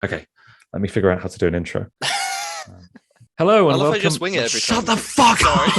Okay, let me figure out how to do an intro. Hello I and love how welcome. you just wing it every Shut time. the fuck up!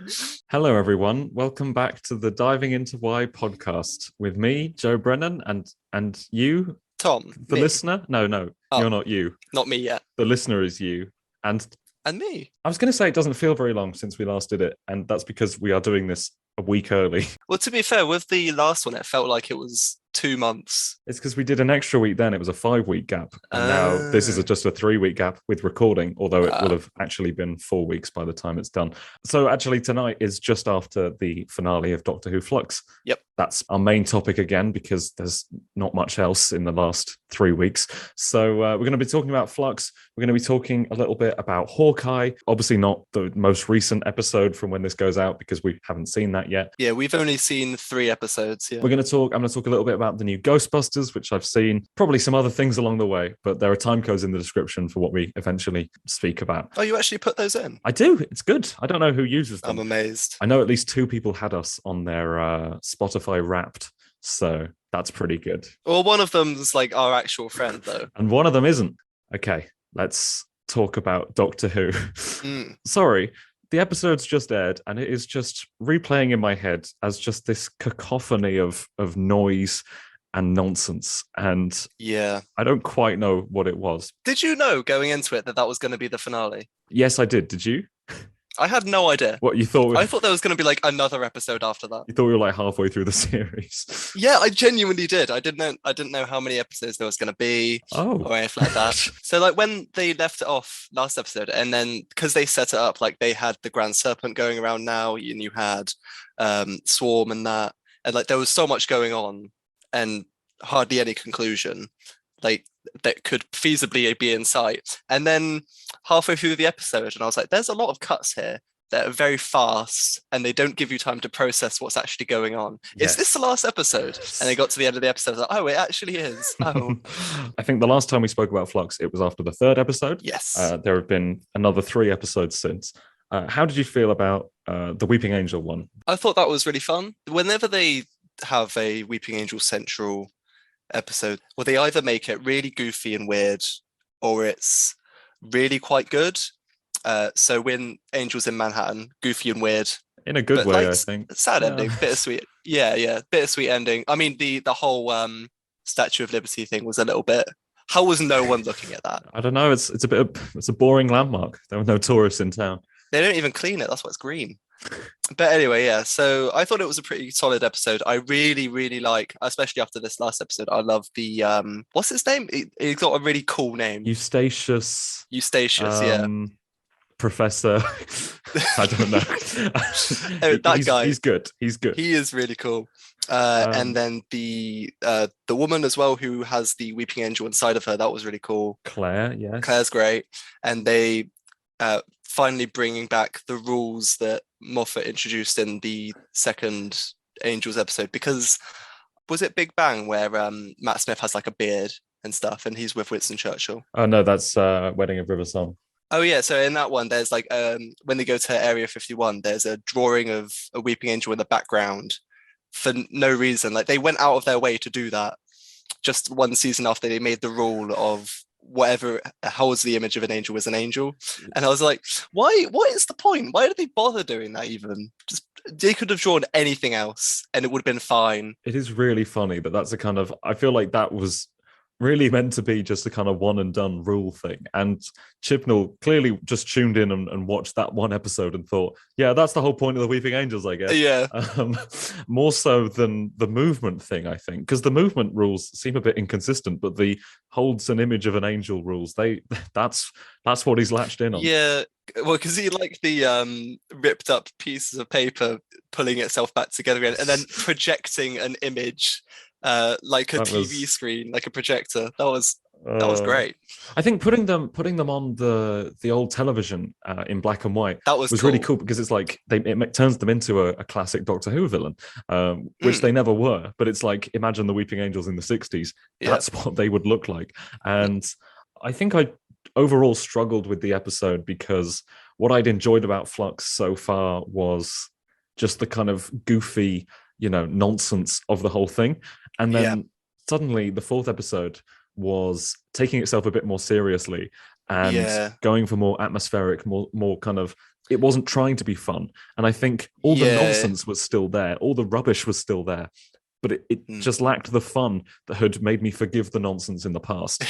Sorry. Hello, everyone. Welcome back to the Diving Into Why podcast with me, Joe Brennan, and you, Tom, the me. listener. No, Oh, you're not you. not me yet. The listener is you. And And me. I was going to say it doesn't feel very long since we last did it, and that's because we are doing this a week early. Well, to be fair, with the last one, it felt like it was 2 months. It's because we did an extra week then. It was a 5 week gap. And now this is just a 3 week gap with recording, although it will have actually been 4 weeks by the time it's done. So actually tonight is just after the finale of Doctor Who Flux. Yep. That's our main topic again, because there's not much else in the last 3 weeks. So we're going to be talking about Flux. We're going to be talking a little bit about Hawkeye. Obviously not the most recent episode from when this goes out, because we haven't seen that yet. Yeah, we've only seen 3 episodes. Yeah. I'm going to talk a little bit about the new Ghostbusters, which I've seen, probably some other things along the way, but there are time codes in the description for what we eventually speak about. Oh, you actually put those in? I do. It's good. I don't know who uses them. I'm amazed. I know at least 2 people had us on their Spotify Wrapped, so that's pretty good. Well, one of them's like our actual friend, though. And one of them isn't. Okay, let's talk about Doctor Who. Sorry. The episode's just aired, and it is just replaying in my head as just this cacophony of noise and nonsense. And yeah, I don't quite know what it was. Did you know going into it that was going to be the finale? Yes, I did. Did you? I had no idea. What you thought? I thought there was going to be like another episode after that. You thought we were like halfway through the series? Yeah, I genuinely did. I didn't know how many episodes there was going to be, or anything like that. So like when they left it off last episode, and then because they set it up, like they had the Grand Serpent going around now, and you had Swarm and that, and like there was so much going on, and hardly any conclusion, like that could feasibly be in sight. And then halfway through the episode, and I was like, there's a lot of cuts here that are very fast, and they don't give you time to process what's actually going on. Yes. Is this the last episode? And they got to the end of the episode, like, oh, it actually is. Oh. I think the last time we spoke about Flux, it was after the 3rd episode. Yes. There have been another 3 episodes since. How did you feel about the Weeping Angel one? I thought that was really fun. Whenever they have a Weeping Angel Central episode, well, they either make it really goofy and weird, or it's really quite good. So when Angels in Manhattan, goofy and weird, in a good way, like, I think. Sad ending, bittersweet. Yeah, bittersweet ending. I mean, the whole Statue of Liberty thing was a little bit. How was no one looking at that? I don't know. It's a boring landmark. There were no tourists in town. They don't even clean it. That's why it's green. But anyway, yeah. So I thought it was a pretty solid episode. I really, really like, especially after this last episode, I love the what's his name? He's got a really cool name. Eustachius. Yeah. Professor. I don't know. That guy. He's good. He is really cool. And then the woman as well, who has the Weeping Angel inside of her, that was really cool. Claire, yes. Claire's great. And they finally bringing back the rules that Moffat introduced in the second Angels episode, because was it Big Bang where Matt Smith has like a beard and stuff, and he's with Winston Churchill? Oh no, that's Wedding of River Song. Oh yeah, so in that one, there's like when they go to Area 51, there's a drawing of a Weeping Angel in the background for no reason. Like they went out of their way to do that just one season after they made the rule of whatever holds the image of an angel is an angel. And I was like, why? What is the point? Why did they bother doing that even? Just they could have drawn anything else and it would have been fine. It is really funny, but that's a kind of, I feel like that was really meant to be just a kind of one and done rule thing. And Chibnall clearly just tuned in and watched that one episode and thought, yeah, that's the whole point of the Weeping Angels, I guess. Yeah. More so than the movement thing, I think, because the movement rules seem a bit inconsistent, but the holds an image of an angel rules, that's what he's latched in on. Yeah. Well, because he like the ripped up pieces of paper pulling itself back together again and then projecting an image like a TV screen, like a projector. That was great. I think putting them on the old television in black and white that was really cool, because it's like it turns them into a classic Doctor Who villain, which they never were. But it's like, imagine the Weeping Angels in the 60s. That's what they would look like. And I think I overall struggled with the episode, because what I'd enjoyed about Flux so far was just the kind of goofy, nonsense of the whole thing. And then suddenly the fourth episode was taking itself a bit more seriously and going for more atmospheric, more kind of, it wasn't trying to be fun. And I think all the nonsense was still there, all the rubbish was still there, but it just lacked the fun that had made me forgive the nonsense in the past.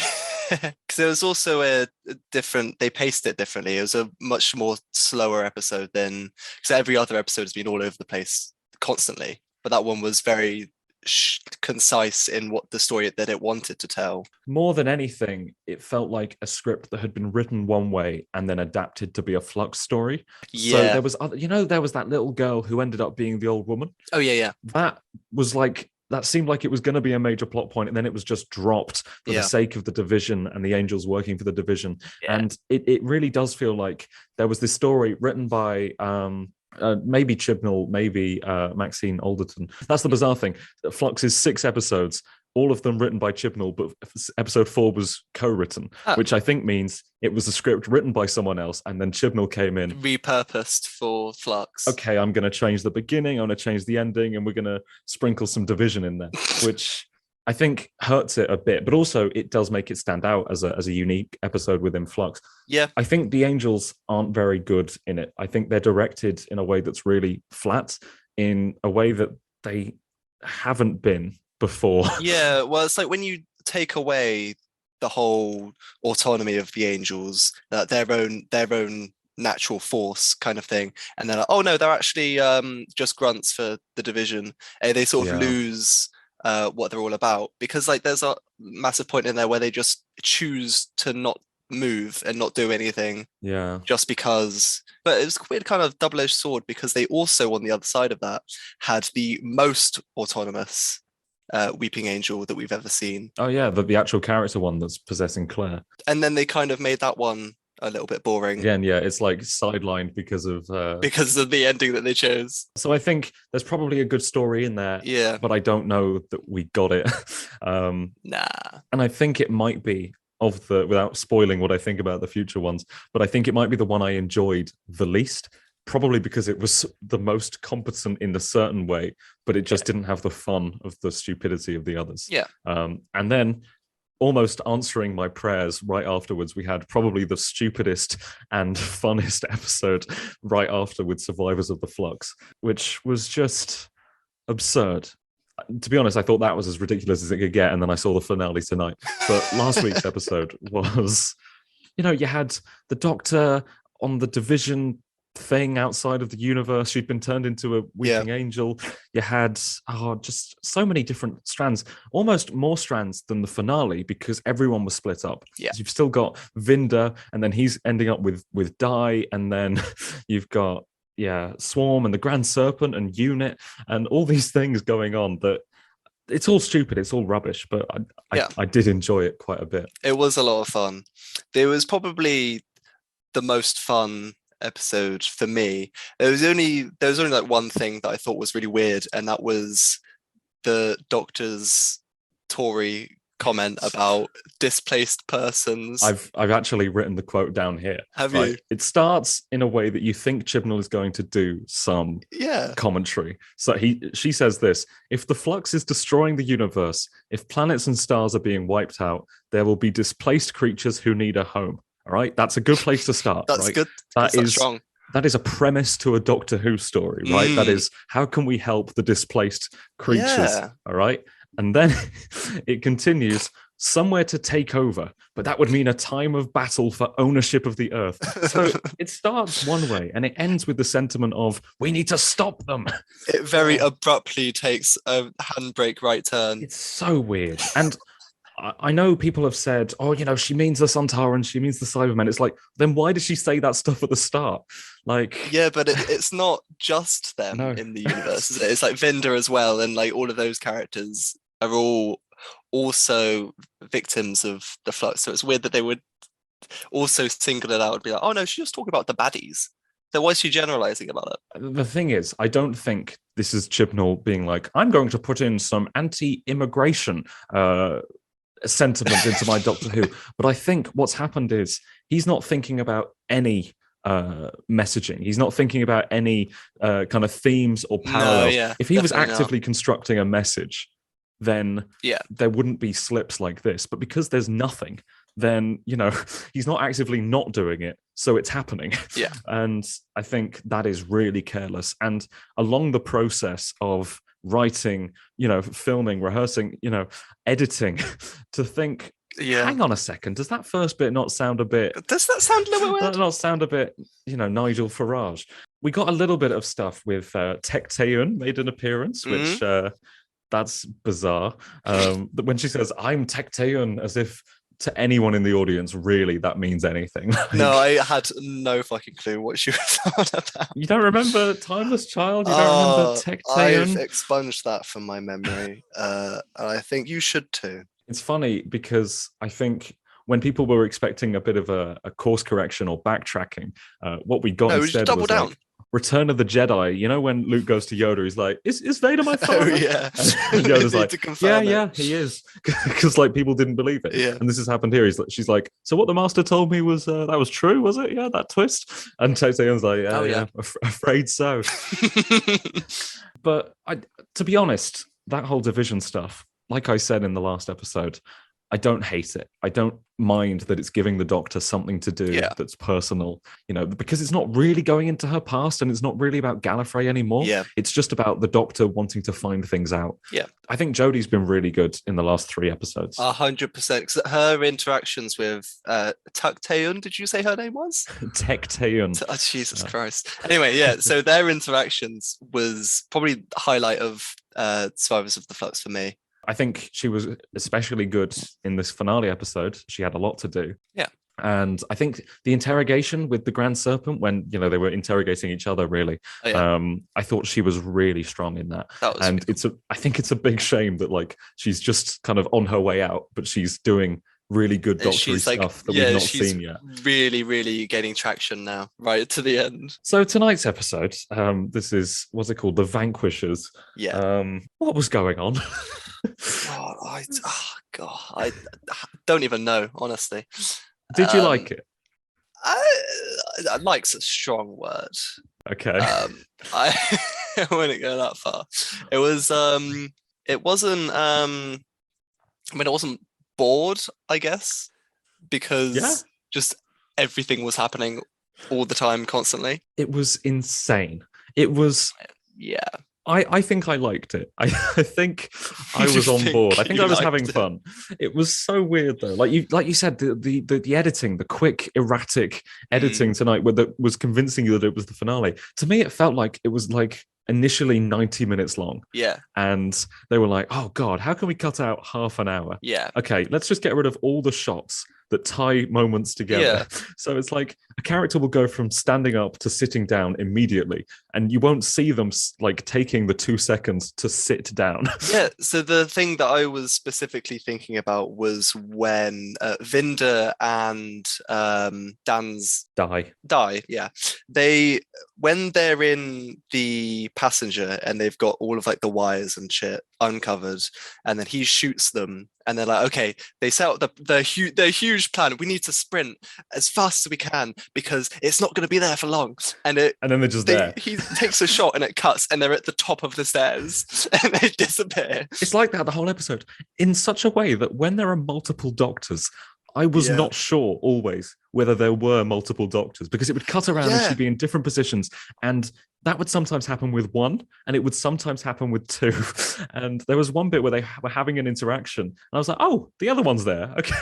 Because it was also a different, they paced it differently. It was a much more slower episode than, because every other episode has been all over the place constantly, but that one was very concise in what the story that it wanted to tell. More than anything, it felt like a script that had been written one way and then adapted to be a Flux story. So there was there was that little girl who ended up being the old woman. Oh yeah. That seemed like it was going to be a major plot point, and then it was just dropped for the sake of the division and the Angels working for the division. And it really does feel like there was this story written by maybe Chibnall, maybe Maxine Alderton. That's the bizarre thing. Flux is 6 episodes, all of them written by Chibnall, but episode 4 was co-written, which I think means it was a script written by someone else, and then Chibnall came in, repurposed for Flux. Okay, I'm going to change the beginning, I'm going to change the ending, and we're going to sprinkle some division in there, which I think hurts it a bit, but also it does make it stand out as a unique episode within Flux. Yeah. I think the Angels aren't very good in it. I think they're directed in a way that's really flat, in a way that they haven't been before. Yeah, well, it's like when you take away the whole autonomy of the Angels, their own natural force kind of thing, and they're like, oh no, they're actually just grunts for the division, and they sort of lose what they're all about, because like there's a massive point in there where they just choose to not move and not do anything just because. But it was a weird kind of double-edged sword, because they also on the other side of that had the most autonomous Weeping Angel that we've ever seen. Oh yeah, the actual character one that's possessing Claire. And then they kind of made that one a little bit boring. Again, it's like sidelined because of the ending that they chose. So I think there's probably a good story in there. Yeah. But I don't know that we got it. Nah. And I think it might be without spoiling what I think about the future ones, but I think it might be the one I enjoyed the least. Probably because it was the most competent in a certain way, but it just didn't have the fun of the stupidity of the others. Yeah. And then, almost answering my prayers right afterwards, we had probably the stupidest and funnest episode right after with Survivors of the Flux, which was just absurd. To be honest, I thought that was as ridiculous as it could get, and then I saw the finale tonight. But last week's episode was, you had the Doctor on the division thing outside of the universe. She'd been turned into a weeping angel. You had just so many different strands, almost more strands than the finale, because everyone was split up. You've still got Vinder, and then he's ending up with Di, and then you've got Swarm and the Grand Serpent and Unit and all these things going on that it's all stupid, it's all rubbish, but I did enjoy it quite a bit. It was a lot of fun. There was probably the most fun episode for me. There was only like one thing that I thought was really weird, and that was the Doctor's Tory comment about displaced persons. I've actually written the quote down here. Have you? It starts in a way that you think Chibnall is going to do some commentary. So she says this: if the flux is destroying the universe, if planets and stars are being wiped out, there will be displaced creatures who need a home. All right, that's a good place to start. That's right? good. That's strong. That is a premise to a Doctor Who story, right? That is, how can we help the displaced creatures? All right. And then it continues, somewhere to take over, but that would mean a time of battle for ownership of the Earth. So it starts one way and it ends with the sentiment of, we need to stop them. It very abruptly takes a handbrake right turn. It's so weird. And I know people have said, she means the Sontarans, she means the Cybermen. It's like, then why did she say that stuff at the start? Like, yeah, but it's not just them in the universe, is it? It's like Vinder as well, and like all of those characters are all also victims of the flux. So it's weird that they would also single it out and be like, oh no, she's just talking about the baddies. So why is she generalizing about it? The thing is, I don't think this is Chibnall being like, I'm going to put in some anti-immigration sentiment into my Doctor Who. But I think what's happened is he's not thinking about any messaging. He's not thinking about any kind of themes or parallels. If he was actively constructing a message, then there wouldn't be slips like this. But because there's nothing, then, he's not actively not doing it. So it's happening. Yeah. And I think that is really careless. And along the process of writing, filming, rehearsing, editing, to think, hang on a second, does that first bit not sound a bit... Does that sound a little bit weird? Does that not sound a bit, Nigel Farage? We got a little bit of stuff with Tecteun made an appearance, which that's bizarre. When she says, I'm Tecteun, as if to anyone in the audience, really, that means anything. No, I had no fucking clue what she was on about. You don't remember Timeless Child? You don't remember Tecteun? I've expunged that from my memory. And I think you should too. It's funny because I think when people were expecting a bit of a course correction or backtracking, what we got instead was like Return of the Jedi. When Luke goes to Yoda, he's like, "Is Vader my father?" Oh yeah, and Yoda's like, "Yeah, he is," because like people didn't believe it. Yeah, and this has happened here. She's like, "So what the Master told me was that was true, was it? Yeah, that twist." And Tecteun's like, "Yeah, afraid so." But to be honest, that whole division stuff, like I said in the last episode, I don't hate it. I don't mind that it's giving the Doctor something to do that's personal, because it's not really going into her past and it's not really about Gallifrey anymore. Yeah. It's just about the Doctor wanting to find things out. Yeah. I think Jodie's been really good in the last 3 episodes. 100%. Her interactions with Tecteun, did you say her name was? Tecteun. Jesus Christ. Anyway, so their interactions was probably the highlight of Survivors of the Flux for me. I think she was especially good in this finale episode. She had a lot to do. Yeah. And I think the interrogation with the Grand Serpent, when, they were interrogating each other, really, I thought she was really strong in that. And I think it's a big shame that, like, she's just kind of on her way out, but she's doing really good Doctor Who stuff that we've not seen yet. Really, really gaining traction now, right to the end. So tonight's episode, this is, what's it called? The Vanquishers. Yeah. What was going on? I don't even know, honestly. Did you like it? I like's a strong word. Okay. I wouldn't go that far. It was it wasn't it wasn't bored, I guess, because just everything was happening all the time, constantly. It was insane. It was I think I liked it. I think I was on board. I think I was having fun. It was so weird though. Like you said, the editing, the quick, erratic editing tonight that was convincing you that it was the finale. To me, it felt like it was like initially 90 minutes long. Yeah. And they were like, oh God, how can we cut out half an hour? Yeah. Okay, let's just get rid of all the shots that tie moments together. Yeah. So it's like a character will go from standing up to sitting down immediately, and you won't see them like taking the 2 seconds to sit down. Yeah. So the thing that I was specifically thinking about was when Vinda and Dan's die. Yeah. When they're in the passenger and they've got all of like the wires and shit uncovered, and then he shoots them. And they're like, okay, they set up their huge plan. We need to sprint as fast as we can because it's not going to be there for long. And then they're just there. He takes a shot and it cuts, and they're at the top of the stairs and they disappear. It's like that the whole episode, in such a way that when there are multiple Doctors, I was not sure always whether there were multiple Doctors, because it would cut around and she'd be in different positions, and that would sometimes happen with one, and it would sometimes happen with two. And there was one bit where they were having an interaction, and I was like, "Oh, the other one's there." Okay.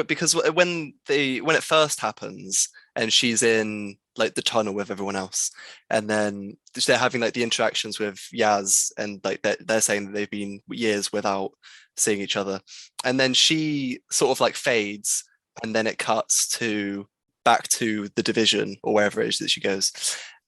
Because when it first happens, and she's in like the tunnel with everyone else, and then they're having like the interactions with Yaz, and like they're saying that they've been years without seeing each other, and then she sort of like fades, and then it cuts back to the division or wherever it is that she goes.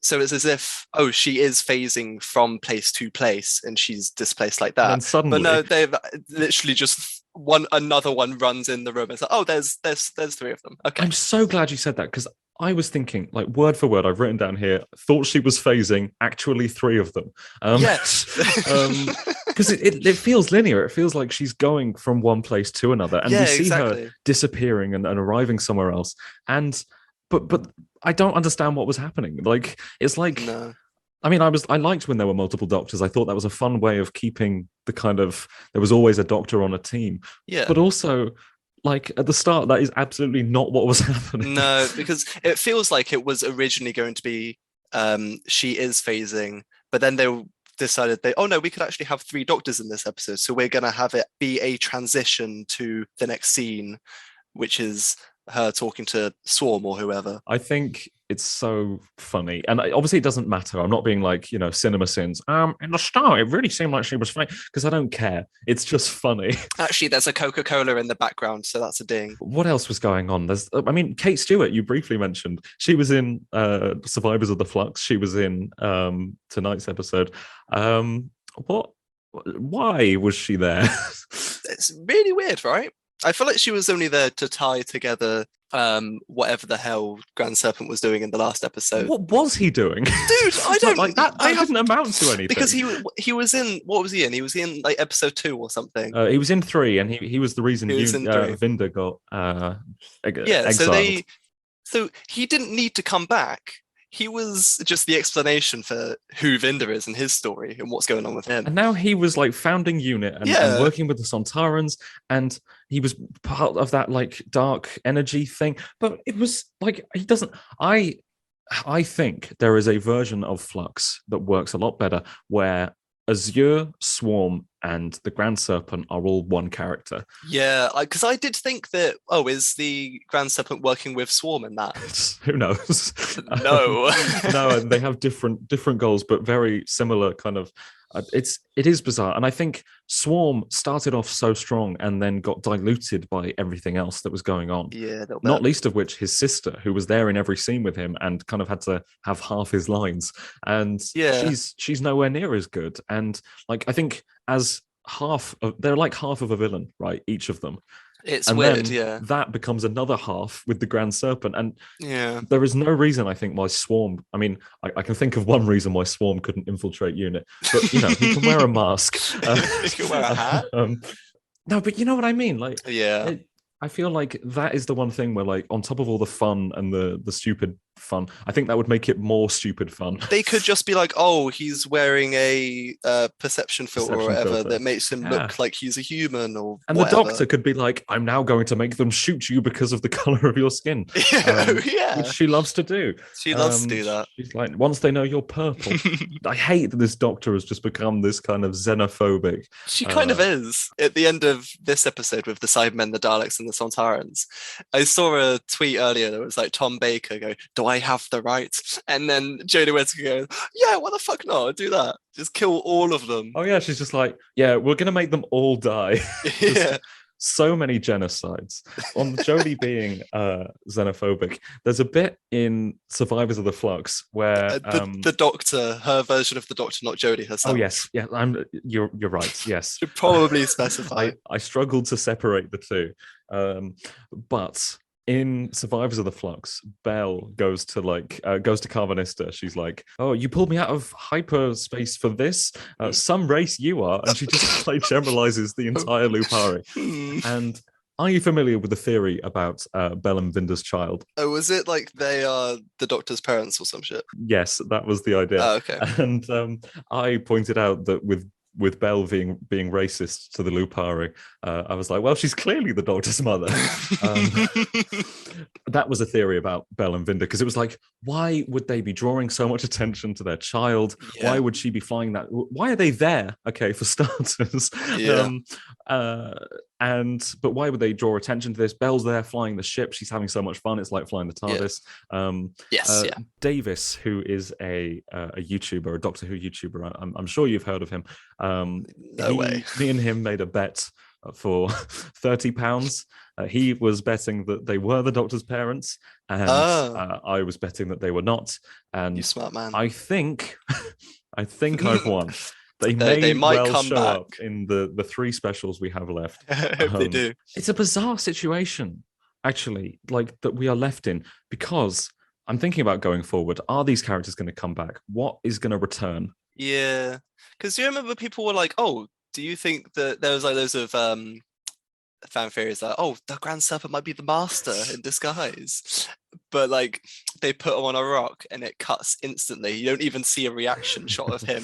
So it's as if, she is phasing from place to place, and she's displaced like that. And suddenly, but no, they've literally just another one runs in the room. It's like, there's 3 of them. Okay. I'm so glad you said that, because I was thinking, like, word for word, I've written down here, thought she was phasing, actually 3 of them. Yes. Because it feels linear. It feels like she's going from one place to another, and we see her disappearing and arriving somewhere else. And but I don't understand what was happening. Like, it's like I mean, I liked when there were multiple doctors. I thought that was a fun way of keeping the kind of, there was always a doctor on a team. Yeah. But also, like at the start, that is absolutely not what was happening. No, because it feels like it was originally going to be she is phasing, but then they decided oh no, we could actually have 3 doctors in this episode, so we're going to have it be a transition to the next scene, which is her talking to Swarm or whoever. I think it's so funny, and obviously it doesn't matter. I'm not being like, cinema sins. In the start, it really seemed like she was fine, because I don't care. It's just funny. Actually, there's a Coca-Cola in the background, so that's a ding. What else was going on? Kate Stewart, you briefly mentioned. She was in Survivors of the Flux. She was in tonight's episode. Why was she there? It's really weird, right? I feel like she was only there to tie together whatever the hell Grand Serpent was doing in the last episode. What was he doing? Dude, I don't like that. That didn't amount to anything. Because he was in, what was he in? He was in like episode 2 or something. He was in 3, and he was the reason Vinder got exiled. So he didn't need to come back. He was just the explanation for who Vinder is and his story and what's going on with him. And now he was like founding UNIT and working with the Sontarans, and he was part of that like dark energy thing. But it was like, he doesn't. I think there is a version of Flux that works a lot better, where Azure, Swarm, and the Grand Serpent are all one character. Yeah, because I did think that, is the Grand Serpent working with Swarm in that? Who knows? No. No, and they have different goals, but very similar kind of. It is bizarre, and I think Swarm started off so strong and then got diluted by everything else that was going on. Yeah, not least of which his sister, who was there in every scene with him and kind of had to have half his lines, and she's nowhere near as good. And like, I think as they're like half of a villain, right? Each of them. It's and weird, that becomes another half with the Grand Serpent. And there is no reason, I think, why Swarm, I mean, I can think of one reason why Swarm couldn't infiltrate UNIT, but he can wear a mask. He can wear a hat. No, but you know what I mean? Like, I feel like that is the one thing where, like, on top of all the fun and the stupid fun, I think that would make it more stupid fun. They could just be like, he's wearing a perception filter or whatever that makes him look like he's a human, or and whatever. The doctor could be like, I'm now going to make them shoot you because of the color of your skin. Which she loves to do. She loves to do that. She's like, once they know you're purple. I hate that this doctor has just become this kind of xenophobic. She kind of is. At the end of this episode with the Cybermen, the Daleks, and the Sontarans, I saw a tweet earlier that was like Tom Baker go, "Do I have the right?" And then Jodie Whittaker goes, "Yeah, what the fuck not? Do that. Just kill all of them." Oh yeah, she's just like, yeah, we're gonna make them all die. So many genocides. On Jodie being xenophobic, there's a bit in Survivors of the Flux where the doctor, her version of the doctor, not Jodie herself. Oh yes, yeah, you're right. Yes, should probably specify. I struggled to separate the two, but in Survivors of the Flux, Belle goes to Carvanista. She's like, "Oh, you pulled me out of hyperspace for this? Some race you are," and she just like generalizes the entire Lupari. And are you familiar with the theory about Belle and Vinder's child? Oh, was it like they are the Doctor's parents or some shit? Yes, that was the idea. Oh, okay. And I pointed out that with Belle being racist to the Lupari, I was like, well, she's clearly the Doctor's mother. That was a theory about Belle and Vinder, because it was like, why would they be drawing so much attention to their child? Yeah. Why would she be flying that? Why are they there? Okay, for starters. Yeah. But why would they draw attention to this? Belle's there flying the ship. She's having so much fun. It's like flying the TARDIS. Yes. Davis, who is a YouTuber, a Doctor Who YouTuber, I'm sure you've heard of him. No way. Me and him made a bet for £30. He was betting that they were the Doctor's parents, and I was betting that they were not. And you smart man. I think I've won. They might come show back up in the 3 specials we have left. I hope they do. It's a bizarre situation, actually, like that we are left in, because I'm thinking about going forward. Are these characters going to come back? What is going to return? Yeah, because you remember people were like, "Oh, do you think that there was like loads of fan theories like, oh, the Grand Serpent might be the Master in disguise. But like they put him on a rock and it cuts instantly. You don't even see a reaction shot of him.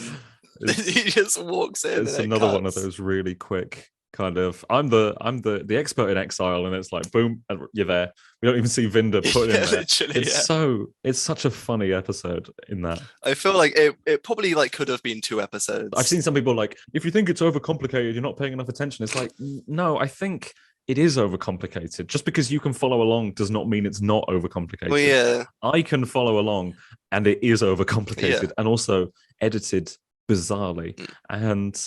He just walks in. It's and another cuts. one of those really quick kind of I'm the expert in exile, and it's like boom, and you're there. We don't even see Vinda put in there. It's such a funny episode in that. I feel like it probably like could have been 2 episodes. I've seen some people like, if you think it's overcomplicated, you're not paying enough attention. It's like, no, I think it is overcomplicated. Just because you can follow along does not mean it's not overcomplicated. Well, yeah. I can follow along and it is overcomplicated and also edited bizarrely. And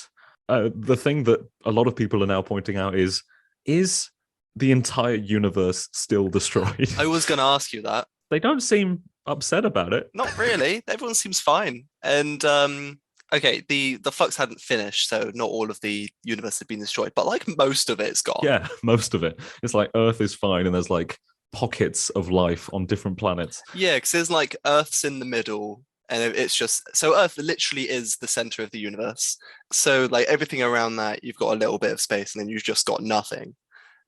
the thing that a lot of people are now pointing out is the entire universe still destroyed? I was going to ask you that. They don't seem upset about it. Not really. Everyone seems fine. And okay, the flux hadn't finished, so not all of the universe had been destroyed, but like most of it's gone. Yeah, most of it. It's like Earth is fine, and there's like pockets of life on different planets. Yeah, because there's like Earth's in the middle, and it's just so Earth literally is the center of the universe. So like everything around that, you've got a little bit of space, and then you've just got nothing.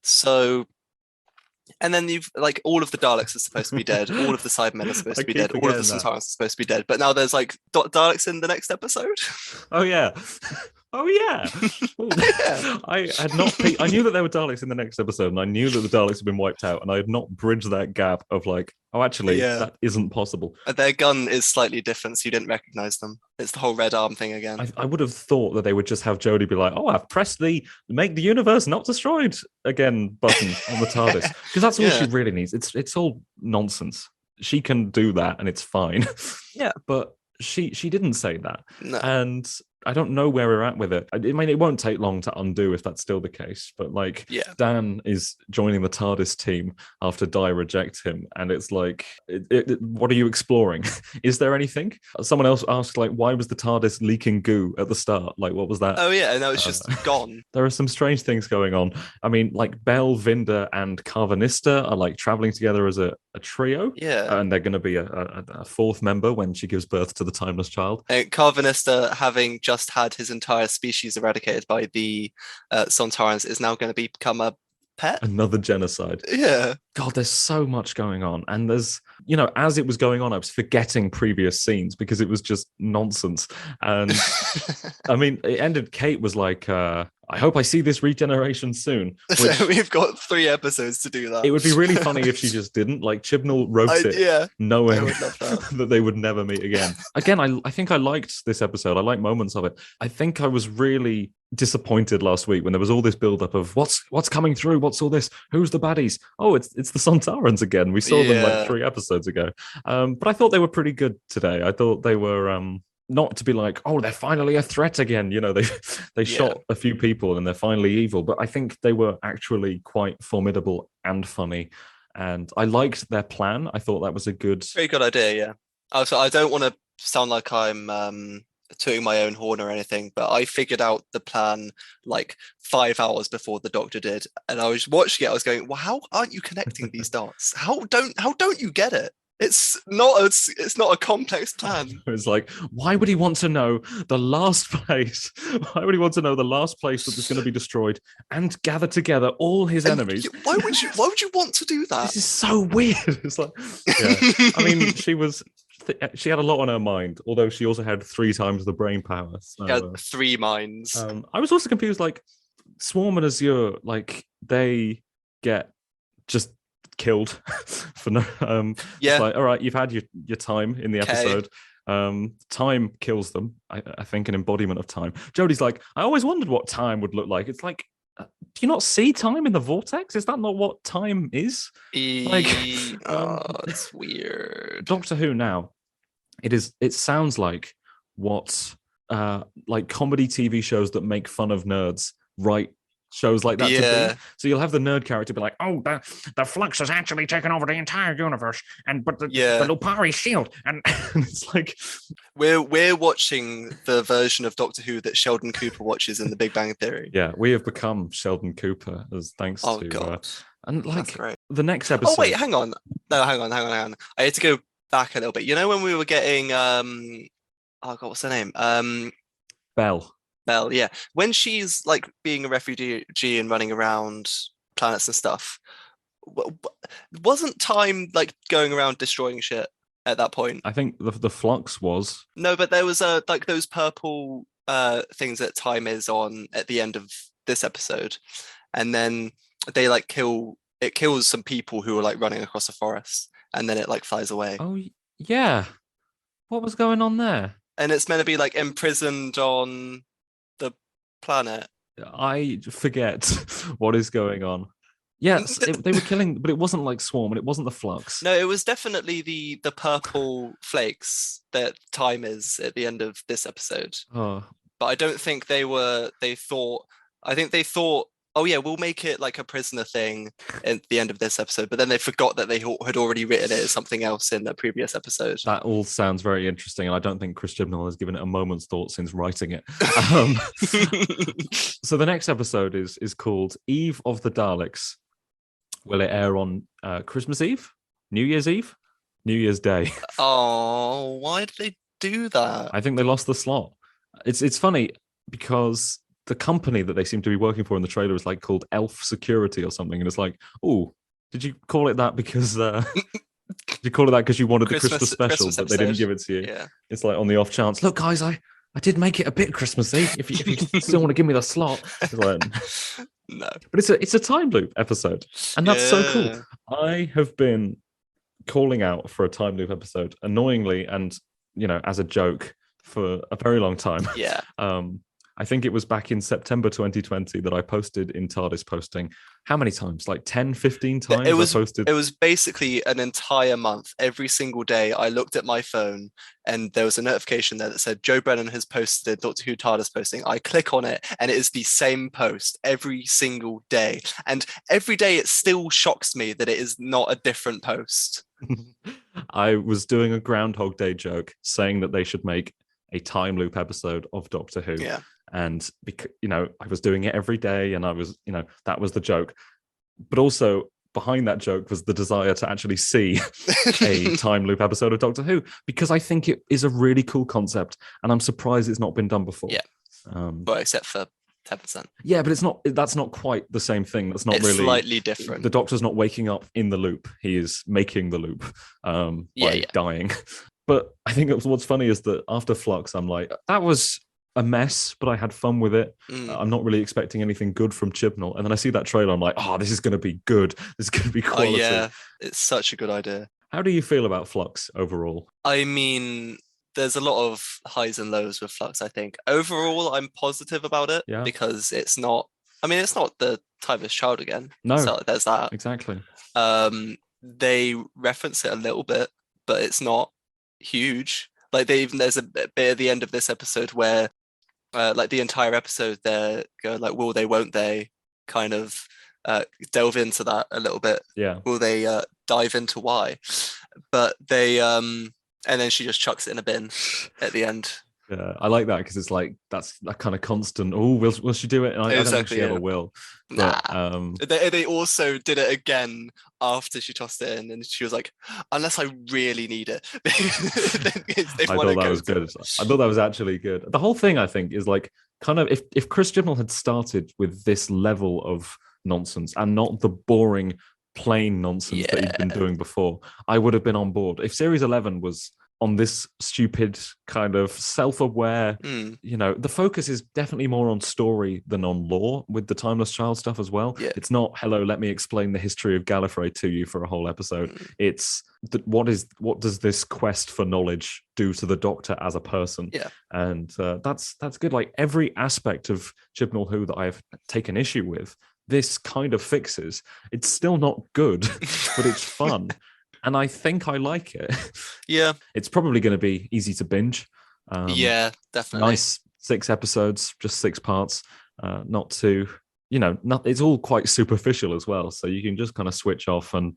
So, and then you've like all of the Daleks are supposed to be dead, all of the Cybermen are supposed to be dead, all of the Centaurans are supposed to be dead. But now there's like Daleks in the next episode. Oh yeah. Oh yeah. I had not. I knew that there were Daleks in the next episode, and I knew that the Daleks had been wiped out, and I had not bridged that gap of like, oh, actually, that isn't possible. Their gun is slightly different, so you didn't recognize them. It's the whole red arm thing again. I would have thought that they would just have Jodie be like, oh, I've pressed the make the universe not destroyed again button on the TARDIS, because that's all she really needs. It's all nonsense. She can do that, and it's fine. Yeah, but she didn't say that, no. And I don't know where we're at with it. I mean, it won't take long to undo if that's still the case. But like, Dan is joining the TARDIS team after Di rejects him, and it's like, what are you exploring? Is there anything? Someone else asked, like, why was the TARDIS leaking goo at the start? Like, what was that? Oh yeah, no, it's just gone. There are some strange things going on. I mean, like Bell, Vinda, and Carvanista are like traveling together as a trio. Yeah, and they're going to be a fourth member when she gives birth to the timeless child. And Carvanista, having just had his entire species eradicated by the Sontarans, is now going to become a pet. Another genocide. Yeah. God, there's so much going on. And there's, as it was going on, I was forgetting previous scenes because it was just nonsense. And I mean, it ended, Kate was like, I hope I see this regeneration soon. So we've got 3 episodes to do that. It would be really funny if she just didn't. Like Chibnall wrote it knowing that they would never meet again. Again, I think I liked this episode. I liked moments of it. I think I was really disappointed last week when there was all this build-up of what's coming through, what's all this, who's the baddies? Oh, it's the Sontarans again. We saw them like 3 episodes ago. But I thought they were pretty good today. I thought they were not to be like, oh, they're finally a threat again. They shot a few people and they're finally evil. But I think they were actually quite formidable and funny. And I liked their plan. I thought that was a very good idea, yeah. Also, I don't want to sound like I'm tooting my own horn or anything, but I figured out the plan like 5 hours before the Doctor did. And I was watching it, I was going, well, how aren't you connecting these dots? How don't you get it? It's not a complex plan. It's like, why would he want to know the last place? Why would he want to know the last place that is going to be destroyed and gather together all his enemies? Why would you want to do that? This is so weird. It's like, I mean, she had a lot on her mind, although she also had 3 times the brain power. So, she had 3 minds. I was also confused, like Swarm and Azure, like they get just killed for no it's like, all right, you've had your time in the episode. Time kills them. I think an embodiment of time. Jodie's like, I always wondered what time would look like. It's like, do you not see time in the vortex? Is that not what time is? Like, it's weird. Doctor Who now, it sounds like what like comedy TV shows that make fun of nerds write shows like that to be. So you'll have the nerd character be like, oh, the flux has actually taken over the entire universe, but the Lupari shield, and it's like we're watching the version of Doctor Who that Sheldon Cooper watches in The Big Bang Theory. Yeah, we have become Sheldon Cooper as thanks to God. And like the next episode. Oh wait, hang on. I had to go back a little bit. When we were getting oh God, what's her name? Bell, yeah. When she's like being a refugee and running around planets and stuff. Wasn't time like going around destroying shit at that point? I think the flux was. No, but there was like those purple things that time is on at the end of this episode, and then they like kills some people who were like running across a forest, and then it like flies away. Oh yeah, what was going on there? And it's meant to be like imprisoned on the planet. I forget what is going on. Yes, they were killing, but it wasn't like Swarm, and it wasn't the Flux. No, it was definitely the purple flakes that time is at the end of this episode. Oh. But I don't think I think they thought, oh yeah, we'll make it like a prisoner thing at the end of this episode. But then they forgot that they had already written it as something else in the previous episode. That all sounds very interesting, and I don't think Chris Chibnall has given it a moment's thought since writing it. So the next episode is called Eve of the Daleks. Will it air on Christmas Eve, New Year's Eve, New Year's Day? Oh, why did they do that? I think they lost the slot. It's funny because the company that they seem to be working for in the trailer is like called Elf Security or something, and it's like, oh, did you call it that because did you call it that because you wanted the Christmas special, but they didn't give it to you? Yeah. It's like on the off chance, look, guys, I did make it a bit Christmassy. If you still want to give me the slot, it's like, no. But it's a time loop episode, and that's so cool. I have been calling out for a time loop episode annoyingly, and as a joke for a very long time. Yeah. I think it was back in September 2020 that I posted in TARDIS posting. How many times? Like 10, 15 times I posted? It was basically an entire month. Every single day I looked at my phone and there was a notification there that said Joe Brennan has posted Doctor Who TARDIS posting. I click on it and it is the same post every single day. And every day it still shocks me that it is not a different post. I was doing a Groundhog Day joke saying that they should make a time loop episode of Doctor Who. Yeah. And because I was doing it every day, and I was that was the joke, but also behind that joke was the desire to actually see a time loop episode of Doctor Who, because I think it is a really cool concept, and I'm surprised it's not been done before. Yeah, well, except for 10%. Yeah, but that's not quite the same thing. It's really slightly different. The Doctor's not waking up in the loop; he is making the loop by dying. But I think what's funny is that after Flux, I'm like, that was a mess, but I had fun with it. I'm not really expecting anything good from Chibnall. And then I see that trailer, I'm like, oh, this is going to be good. This is going to be quality. Oh, yeah, it's such a good idea. How do you feel about Flux overall? I mean, there's a lot of highs and lows with Flux, I think. Overall, I'm positive about it because it's not the Timeless Child again. No, so there's that. Exactly. They reference it a little bit, but it's not huge. Like there's a bit at the end of this episode where like the entire episode they're going like, will they, won't they, kind of delve into that a little bit. Yeah. Will they dive into why? But they and then she just chucks it in a bin at the end. Yeah, I like that because it's like that's that kind of constant. Oh, will she do it? And I don't think she ever will. Nah. But, they also did it again after she tossed it in, and she was like, "Unless I really need it." I thought that was good. I thought that was actually good. The whole thing, I think, is like kind of if Chris Chibnall had started with this level of nonsense and not the boring, plain nonsense that he'd been doing before, I would have been on board. If Series 11 was on this stupid kind of self-aware, the focus is definitely more on story than on lore with the Timeless Child stuff as well. Yeah. It's not, hello, let me explain the history of Gallifrey to you for a whole episode. It's what does this quest for knowledge do to the Doctor as a person? Yeah. And that's good. Like every aspect of Chibnall Who that I've taken issue with, this kind of fixes. It's still not good, but it's fun. And I think I like it. Yeah. It's probably going to be easy to binge. Yeah, definitely. Nice 6 episodes, just 6 parts. Not too, it's all quite superficial as well. So you can just kind of switch off and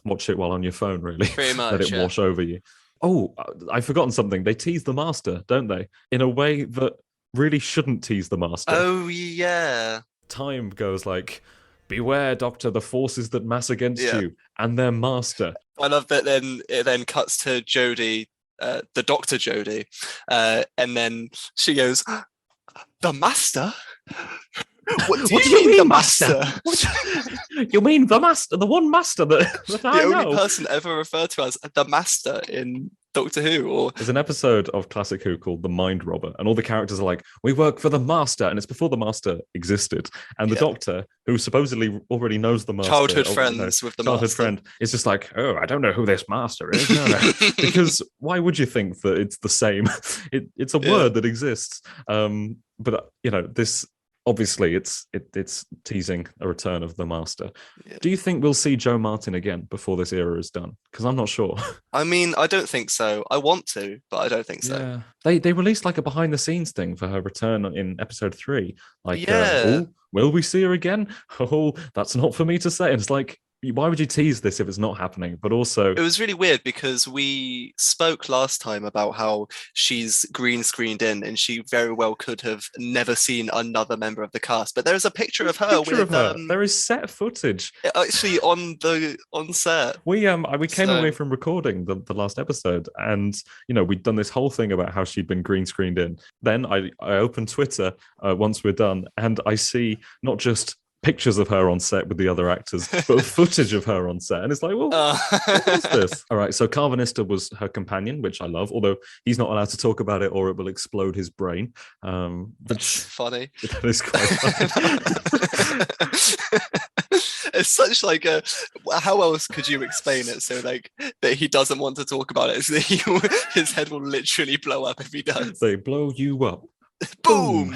watch it while on your phone, really. Pretty much. Let it wash over you. Oh, I've forgotten something. They tease the Master, don't they? In a way that really shouldn't tease the Master. Oh, yeah. Time goes like, beware, Doctor, the forces that mass against you and their master. I love that it then cuts to Jodie, the Doctor Jodie, and then she goes, the master? What do you mean the master? You mean the master, the one master that I know? The only person ever referred to as the master in Doctor Who. Or there's an episode of Classic Who called The Mind Robber, and all the characters are like, we work for the master, and it's before the master existed. And the Doctor, who supposedly already knows the master, childhood friends with the childhood friend, is just like, oh, I don't know who this master is. No. Because why would you think that it's the same? It's a word that exists. But this obviously it's teasing a return of the master. Do you think we'll see Jo Martin again before this era is done? Because I'm not sure. I mean, I don't think so. I want to, but I don't think so. Yeah. They released like a behind the scenes thing for her return in episode 3. Like, will we see her again? Oh, that's not for me to say. And it's like, why would you tease this if it's not happening? But also, it was really weird because we spoke last time about how she's green screened in, and she very well could have never seen another member of the cast. But there's a picture of her there is set footage actually on set. We came away from recording the last episode, and we'd done this whole thing about how she'd been green screened in. Then I opened Twitter once we're done, and I see not just pictures of her on set with the other actors, but footage of her on set. And it's like, well, what is this? All right, so Carvanista was her companion, which I love, although he's not allowed to talk about it or it will explode his brain. That's funny. That is quite funny. It's such like a, how else could you explain it? So like that he doesn't want to talk about it. So his head will literally blow up if he does. They blow you up. Boom.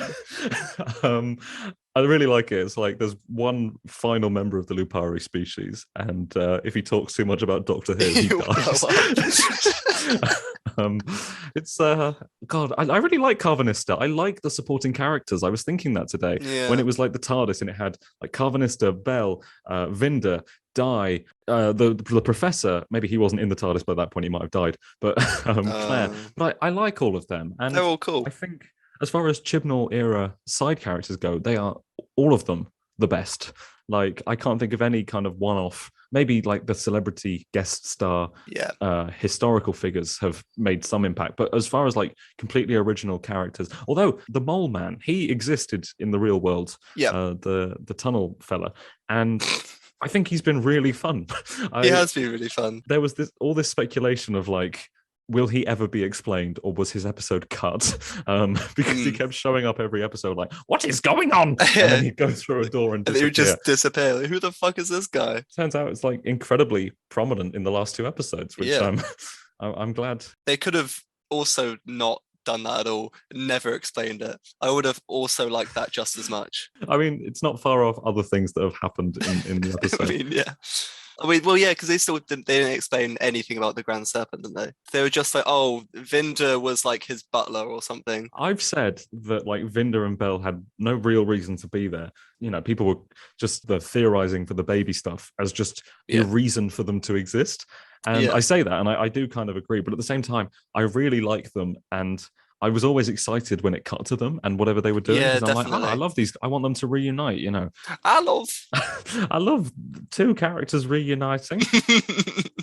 I really like it. It's like there's one final member of the Lupari species, and if he talks too much about Doctor Who, he dies. It's God, I really like Carvanista. I like the supporting characters. I was thinking that today when it was like the TARDIS and it had like Carvanista, Bell, Vinder, Di, the professor. Maybe he wasn't in the TARDIS by that point; he might have died. But Claire. But I like all of them, and they're all cool. I think, as far as Chibnall era side characters go, they are all of them the best. Like, I can't think of any kind of one-off. Maybe like the celebrity guest star historical figures have made some impact. But as far as like completely original characters, although the Mole Man, he existed in the real world, the tunnel fella. And I think he's been really fun. He has been really fun. There was all this speculation of like, will he ever be explained, or was his episode cut? Because he kept showing up every episode like, what is going on? And then he'd go through a door and disappear. He would just disappear. Like, who the fuck is this guy? Turns out it's like incredibly prominent in the last 2 episodes, which I'm glad. They could have also not done that at all, never explained it. I would have also liked that just as much. I mean, it's not far off other things that have happened in the episode. Because they didn't explain anything about the Grand Serpent, didn't they? They were just like, oh, Vinder was like his butler or something. I've said that like Vinder and Bell had no real reason to be there. People were just theorizing for the baby stuff as just a reason for them to exist. And I say that, and I do kind of agree. But at the same time, I really like them, and I was always excited when it cut to them and whatever they were doing. Yeah, I'm like, I love these. I want them to reunite, I love 2 characters reuniting.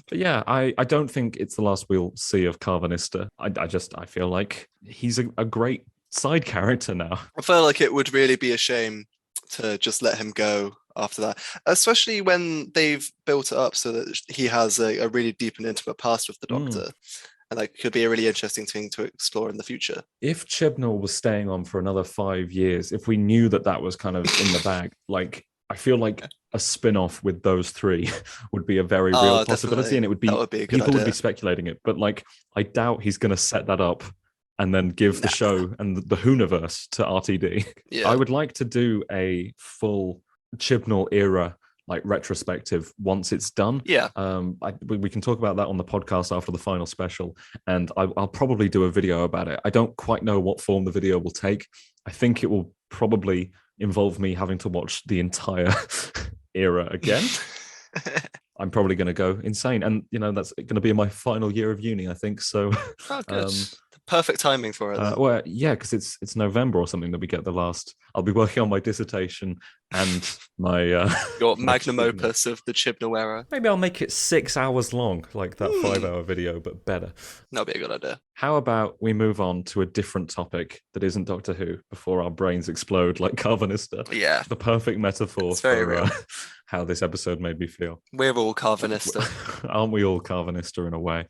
But yeah, I don't think it's the last we'll see of Carvanista. I feel like he's a great side character now. I feel like it would really be a shame to just let him go after that, especially when they've built it up so that he has a really deep and intimate past with the Doctor. And that could be a really interesting thing to explore in the future. If Chibnall was staying on for another 5 years, if we knew that was kind of in the bag, like, I feel like a spin-off with those 3 would be a very real possibility, and it would be people would be speculating it. But like, I doubt he's going to set that up and then give the show and the Whoniverse to RTD. Yeah. I would like to do a full Chibnall era like retrospective once it's done. We can talk about that on the podcast after the final special, and I'll probably do a video about it. I don't quite know what form the video will take. I think it will probably involve me having to watch the entire era again. I'm probably going to go insane, and that's going to be my final year of uni, I think. So good. The Perfect timing for it. Well, yeah, because it's November or something that we get the last. I'll be working on my dissertation and my your my magnum opus of the Chibnall era. Maybe I'll make it 6 hours long, like that 5-hour video, but better. That'll be a good idea. How about we move on to a different topic that isn't Doctor Who before our brains explode like Carvanista? Yeah, the perfect metaphor for how this episode made me feel. We're all Carvanista, aren't we all Carvanista in a way?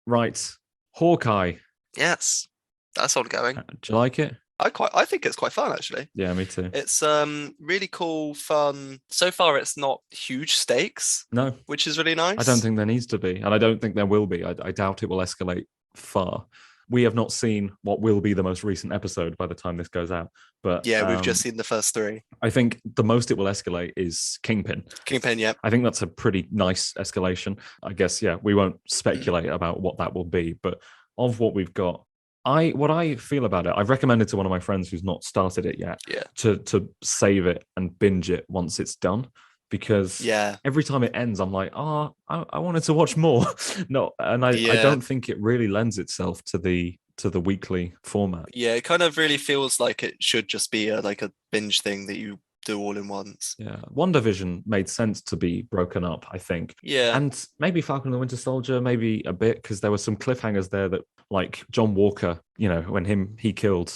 Right, Hawkeye. Yes, that's ongoing. Do you like it? I think it's quite fun, actually. Yeah, me too. It's really cool, fun. So far, it's not huge stakes. No, which is really nice. I don't think there needs to be, and I don't think there will be. I doubt it will escalate far. We have not seen what will be the most recent episode by the time this goes out. But yeah, we've just seen the first 3. I think the most it will escalate is Kingpin. Kingpin, yeah. I think that's a pretty nice escalation. I guess, yeah, we won't speculate about what that will be, but of what we've got, what I feel about it, I've recommended to one of my friends who's not started it yet to save it and binge it once it's done, because every time it ends, I'm like, I wanted to watch more. I don't think it really lends itself to the weekly format. Yeah, it kind of really feels like it should just be a binge thing that you do all in once. Yeah, WandaVision made sense to be broken up, I think. Yeah, and maybe Falcon and the Winter Soldier, maybe a bit, because there were some cliffhangers there that, like John Walker, when he killed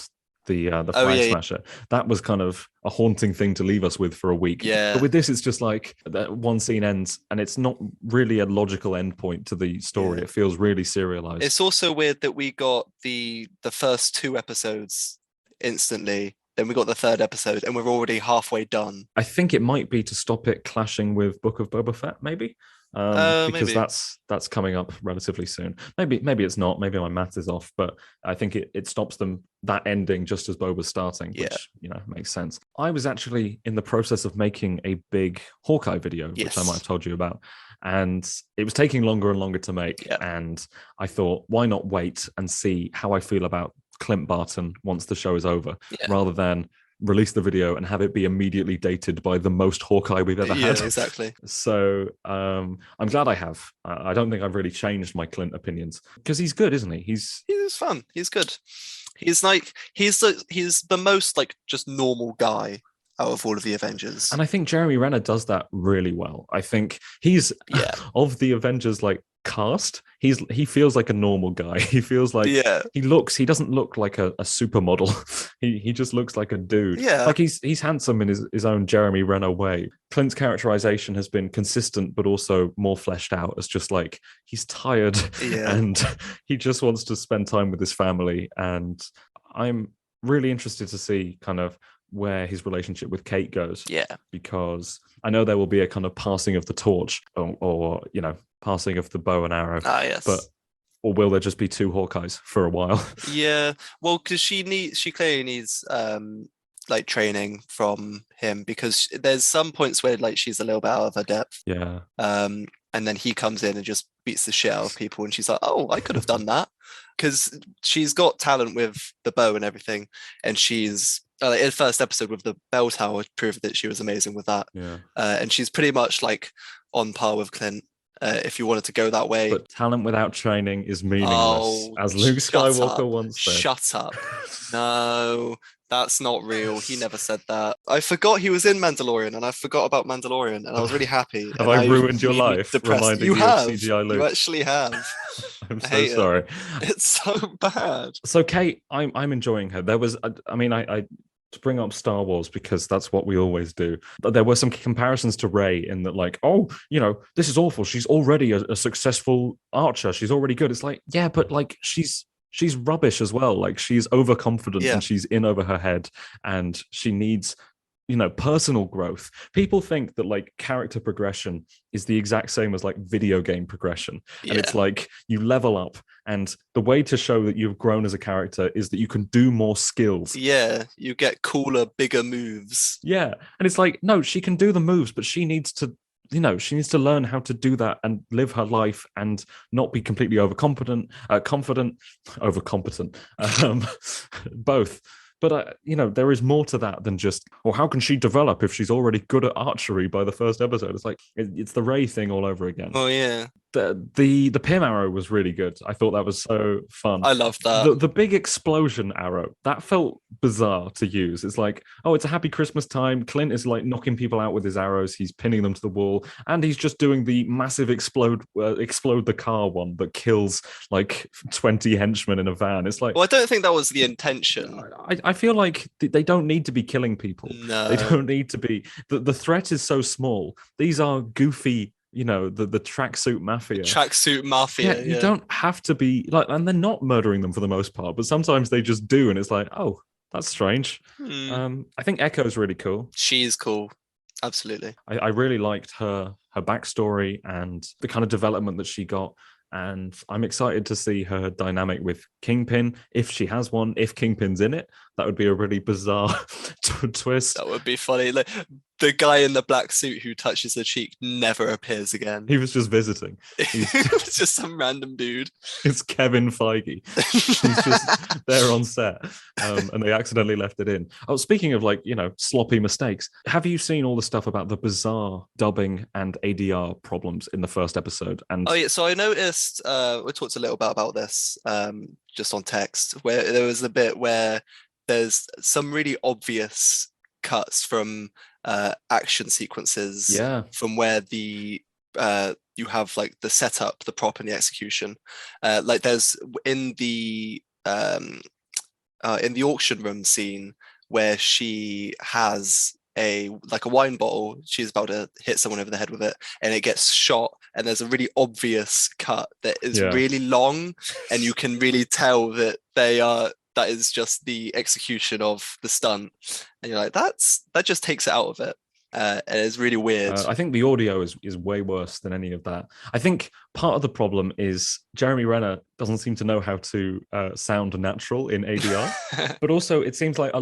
the Flag Smasher. That was kind of a haunting thing to leave us with for a week. Yeah. But with this, it's just like that one scene ends, and it's not really a logical endpoint to the story. It feels really serialized. It's also weird that we got the first 2 episodes instantly. Then we got the 3rd episode, and we're already halfway done. I think it might be to stop it clashing with Book of Boba Fett, maybe. Because maybe. that's coming up relatively soon. Maybe it's not. Maybe my math is off, but I think it stops them that ending just as Boba's starting, which makes sense. I was actually in the process of making a big Hawkeye video, which I might have told you about, and it was taking longer and longer to make. And I thought, why not wait and see how I feel about Clint Barton once the show is over, rather than release the video and have it be immediately dated by the most Hawkeye we've ever had. Exactly. So I'm glad I have. I don't think I've really changed my Clint opinions, because he's good, isn't he? He's fun. He's good. He's the most just normal guy out of all of the Avengers. And I think Jeremy Renner does that really well. I think he's of the Avengers cast, he feels like a normal guy. He feels like he doesn't look like a supermodel. he just looks like a dude. Like he's handsome in his own Jeremy Renner way. Clint's characterization has been consistent but also more fleshed out as just like he's tired and he just wants to spend time with his family. And I'm really interested to see kind of where his relationship with Kate goes. Because I know there will be a kind of passing of the torch or passing of the bow and arrow. Or will there just be 2 Hawkeyes for a while? Well, because she clearly needs training from him, because there's some points where she's a little bit out of her depth. And then he comes in and just beats the shit out of people, and she's like, oh, I could have done that, because she's got talent with the bow and everything, and she's in the first episode with the bell tower proved that she was amazing with that. And she's pretty much on par with Clint. If you wanted to go that way. But talent without training is meaningless, as Luke Skywalker once said. Shut up. No, that's not real. He never said that. I forgot he was in Mandalorian, and I forgot about Mandalorian, and I was really happy. Have I ruined your life? Reminding you of CGI Luke? You actually have. I'm so sorry. It's so bad. So Kate, I'm enjoying her. There was, I to bring up Star Wars because that's what we always do. There were some comparisons to Rey in that, this is awful. She's already a successful archer. She's already good. It's like, yeah, but she's rubbish as well. She's overconfident and she's in over her head, and she needs personal growth. People think that character progression is the exact same as video game progression. And it's you level up, and the way to show that you've grown as a character is that you can do more skills. You get cooler, bigger moves. And it's no, she can do the moves, but she needs to learn how to do that and live her life and not be completely overcompetent, both. But, there is more to that than just, how can she develop if she's already good at archery by the first episode? It's it's the Rey thing all over again. Oh, yeah. The Pym arrow was really good. I thought that was so fun. I love that. The big explosion arrow, that felt bizarre to use. It's like, oh, it's a happy Christmas time. Clint is like knocking people out with his arrows. He's pinning them to the wall, and he's just doing the massive explode the car one that kills like 20 henchmen in a van. It's like, well, I don't think that was the intention. I feel like they don't need to be killing people. No, they don't need to be. The threat is so small. These are goofy, you know, the tracksuit mafia. Tracksuit mafia. You don't have to be like, and they're not murdering them for the most part, but sometimes they just do, and it's like, oh, that's strange. I think Echo's really cool. She's cool. Absolutely. I really liked her backstory and the kind of development that she got. And I'm excited to see her dynamic with Kingpin, if she has one. If Kingpin's in it, that would be a really bizarre twist. That would be funny. Like, the guy in the black suit who touches the cheek never appears again. He was just visiting. It's just some random dude. It's Kevin Feige. He's just there on set, and they accidentally left it in. Oh, speaking of, like, you know, sloppy mistakes, have you seen all the stuff about the bizarre dubbing and ADR problems in the first episode? And oh yeah, so I noticed we talked a little bit about this just on text, where there was a bit where there's some really obvious cuts from action sequences, from where the you have like the setup, the prop, and the execution. Like there's in the auction room scene where she has a wine bottle, she's about to hit someone over the head with it, and it gets shot, and there's a really obvious cut that is really long, and you can really tell that that is just the execution of the stunt, and you're like, that just takes it out of it. And it's really weird. I think the audio is way worse than any of that. I think part of the problem is Jeremy Renner doesn't seem to know how to sound natural in ADR, but also it seems like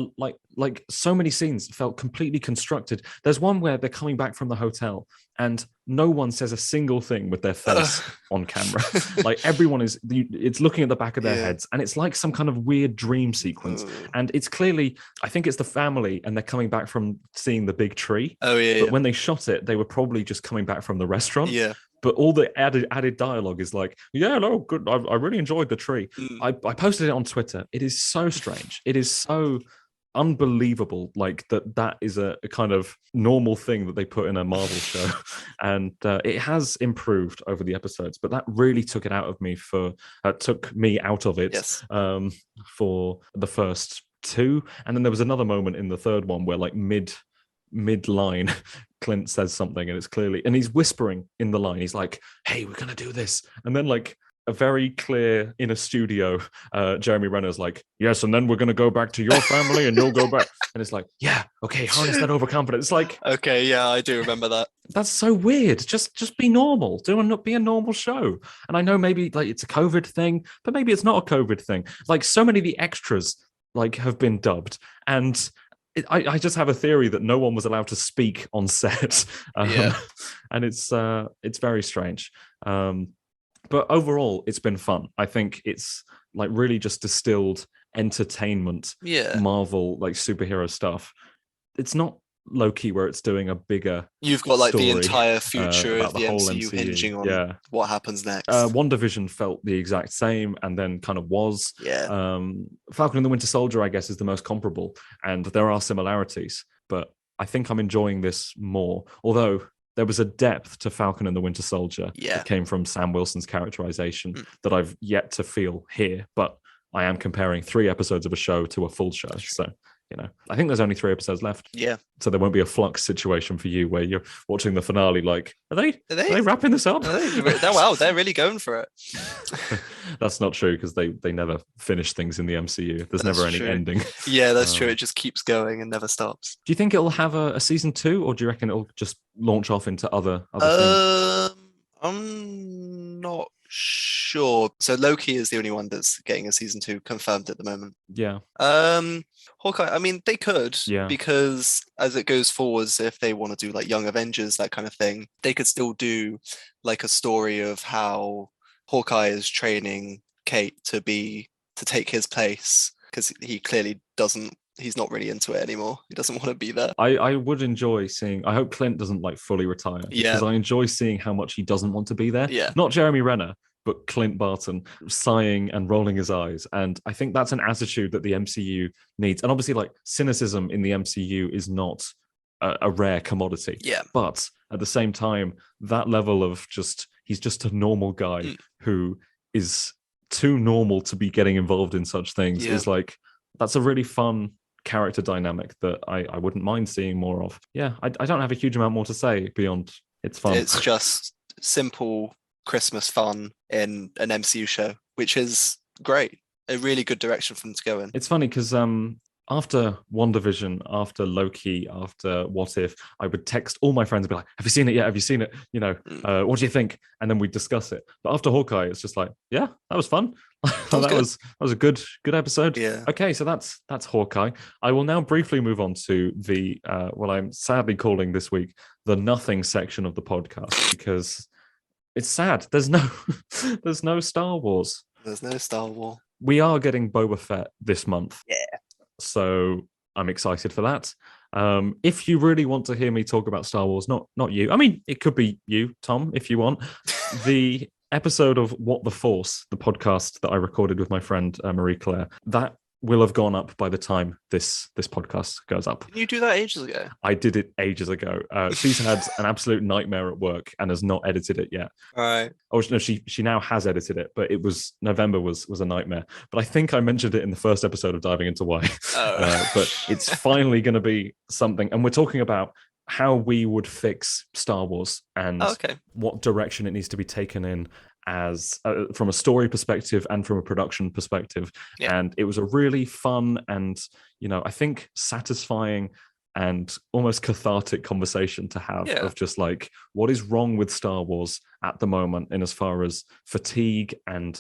so many scenes felt completely constructed. There's one where they're coming back from the hotel and no one says a single thing with their face on camera. Like everyone it's looking at the back of their heads, and it's like some kind of weird dream sequence. And it's clearly, I think it's the family, and they're coming back from seeing the big tree. Oh yeah. But when they shot it, they were probably just coming back from the restaurant. Yeah. But all the added dialogue is like, yeah, no, good. I really enjoyed the tree. I posted it on Twitter. It is so strange. It is so unbelievable, like that is a kind of normal thing that they put in a Marvel show. And it has improved over the episodes, but that really took it out of me took me out of it for the first two. And then there was another moment in the third one where, like, mid-line, Clint says something, and it's clearly, and he's whispering in the line, he's like, hey, we're gonna do this, and then like a very clear in a studio, Jeremy Renner's like, yes, and then we're gonna go back to your family and you'll go back, and it's like, yeah, okay, harness that overconfidence. It's like, okay, yeah, I do remember that. That's so weird. Just be normal. Be a normal show. And I know maybe like it's a COVID thing, but maybe it's not a COVID thing. Like so many of the extras like have been dubbed, and I just have a theory that no one was allowed to speak on set, and it's very strange. But overall, it's been fun. I think it's like really just distilled entertainment, Marvel, like superhero stuff. It's not low-key where it's doing a bigger You've got like the entire future of the MCU hinging on what happens next. WandaVision felt the exact same, and then kind of was. Falcon and the Winter Soldier, I guess, is the most comparable, and there are similarities, but I think I'm enjoying this more. Although there was a depth to Falcon and the Winter Soldier that came from Sam Wilson's characterization that I've yet to feel here, but I am comparing 3 episodes of a show to a full show. So, you know, I think there's only 3 episodes left. Yeah. So there won't be a Flux situation for you where you're watching the finale like, are they wrapping this up? Wow, they're really going for it. That's not true, because they never finish things in the MCU. There's never any ending. Yeah, that's true. It just keeps going and never stops. Do you think it'll have a season 2, or do you reckon it'll just launch off into other things? I'm not sure. So Loki is the only one that's getting a season 2 confirmed at the moment. Yeah. Hawkeye, I mean, they could, because as it goes forwards, if they want to do like Young Avengers, that kind of thing, they could still do like a story of how Hawkeye is training Kate to take his place, because he clearly doesn't he's not really into it anymore. He doesn't want to be there. I would enjoy seeing. I hope Clint doesn't like fully retire, because I enjoy seeing how much he doesn't want to be there. Yeah. Not Jeremy Renner, but Clint Barton sighing and rolling his eyes. And I think that's an attitude that the MCU needs. And obviously, like, cynicism in the MCU is not a rare commodity. Yeah. But at the same time, that level of he's just a normal guy who is too normal to be getting involved in such things is like, that's a really fun character dynamic that I wouldn't mind seeing more of. Yeah, I don't have a huge amount more to say beyond it's fun. It's just simple Christmas fun in an MCU show, which is great. A really good direction for them to go in. It's funny because after WandaVision, after Loki, after What If, I would text all my friends and be like, have you seen it yet? Have you seen it? You know, what do you think? And then we'd discuss it. But after Hawkeye, it's just like, yeah, that was fun. that was a good episode. Yeah. Okay, so that's Hawkeye. I will now briefly move on to the what I'm sadly calling this week the nothing section of the podcast, because it's sad. There's no Star Wars. There's no Star Wars. We are getting Boba Fett this month. Yeah. So I'm excited for that. If you really want to hear me talk about Star Wars, not you. I mean, it could be you, Tom, if you want. The episode of What the Force, the podcast that I recorded with my friend Marie Claire, that will have gone up by the time this podcast goes up. Didn't you do that ages ago? I did it ages ago. She's had an absolute nightmare at work and has not edited it yet. All right. Oh no, she now has edited it, but November was a nightmare. But I think I mentioned it in the first episode of Diving Into Why. But it's finally going to be something, and we're talking about how we would fix Star Wars and what direction it needs to be taken in, as from a story perspective and from a production perspective. And it was a really fun and, I think satisfying and almost cathartic conversation to have of just like, what is wrong with Star Wars at the moment, in as far as fatigue and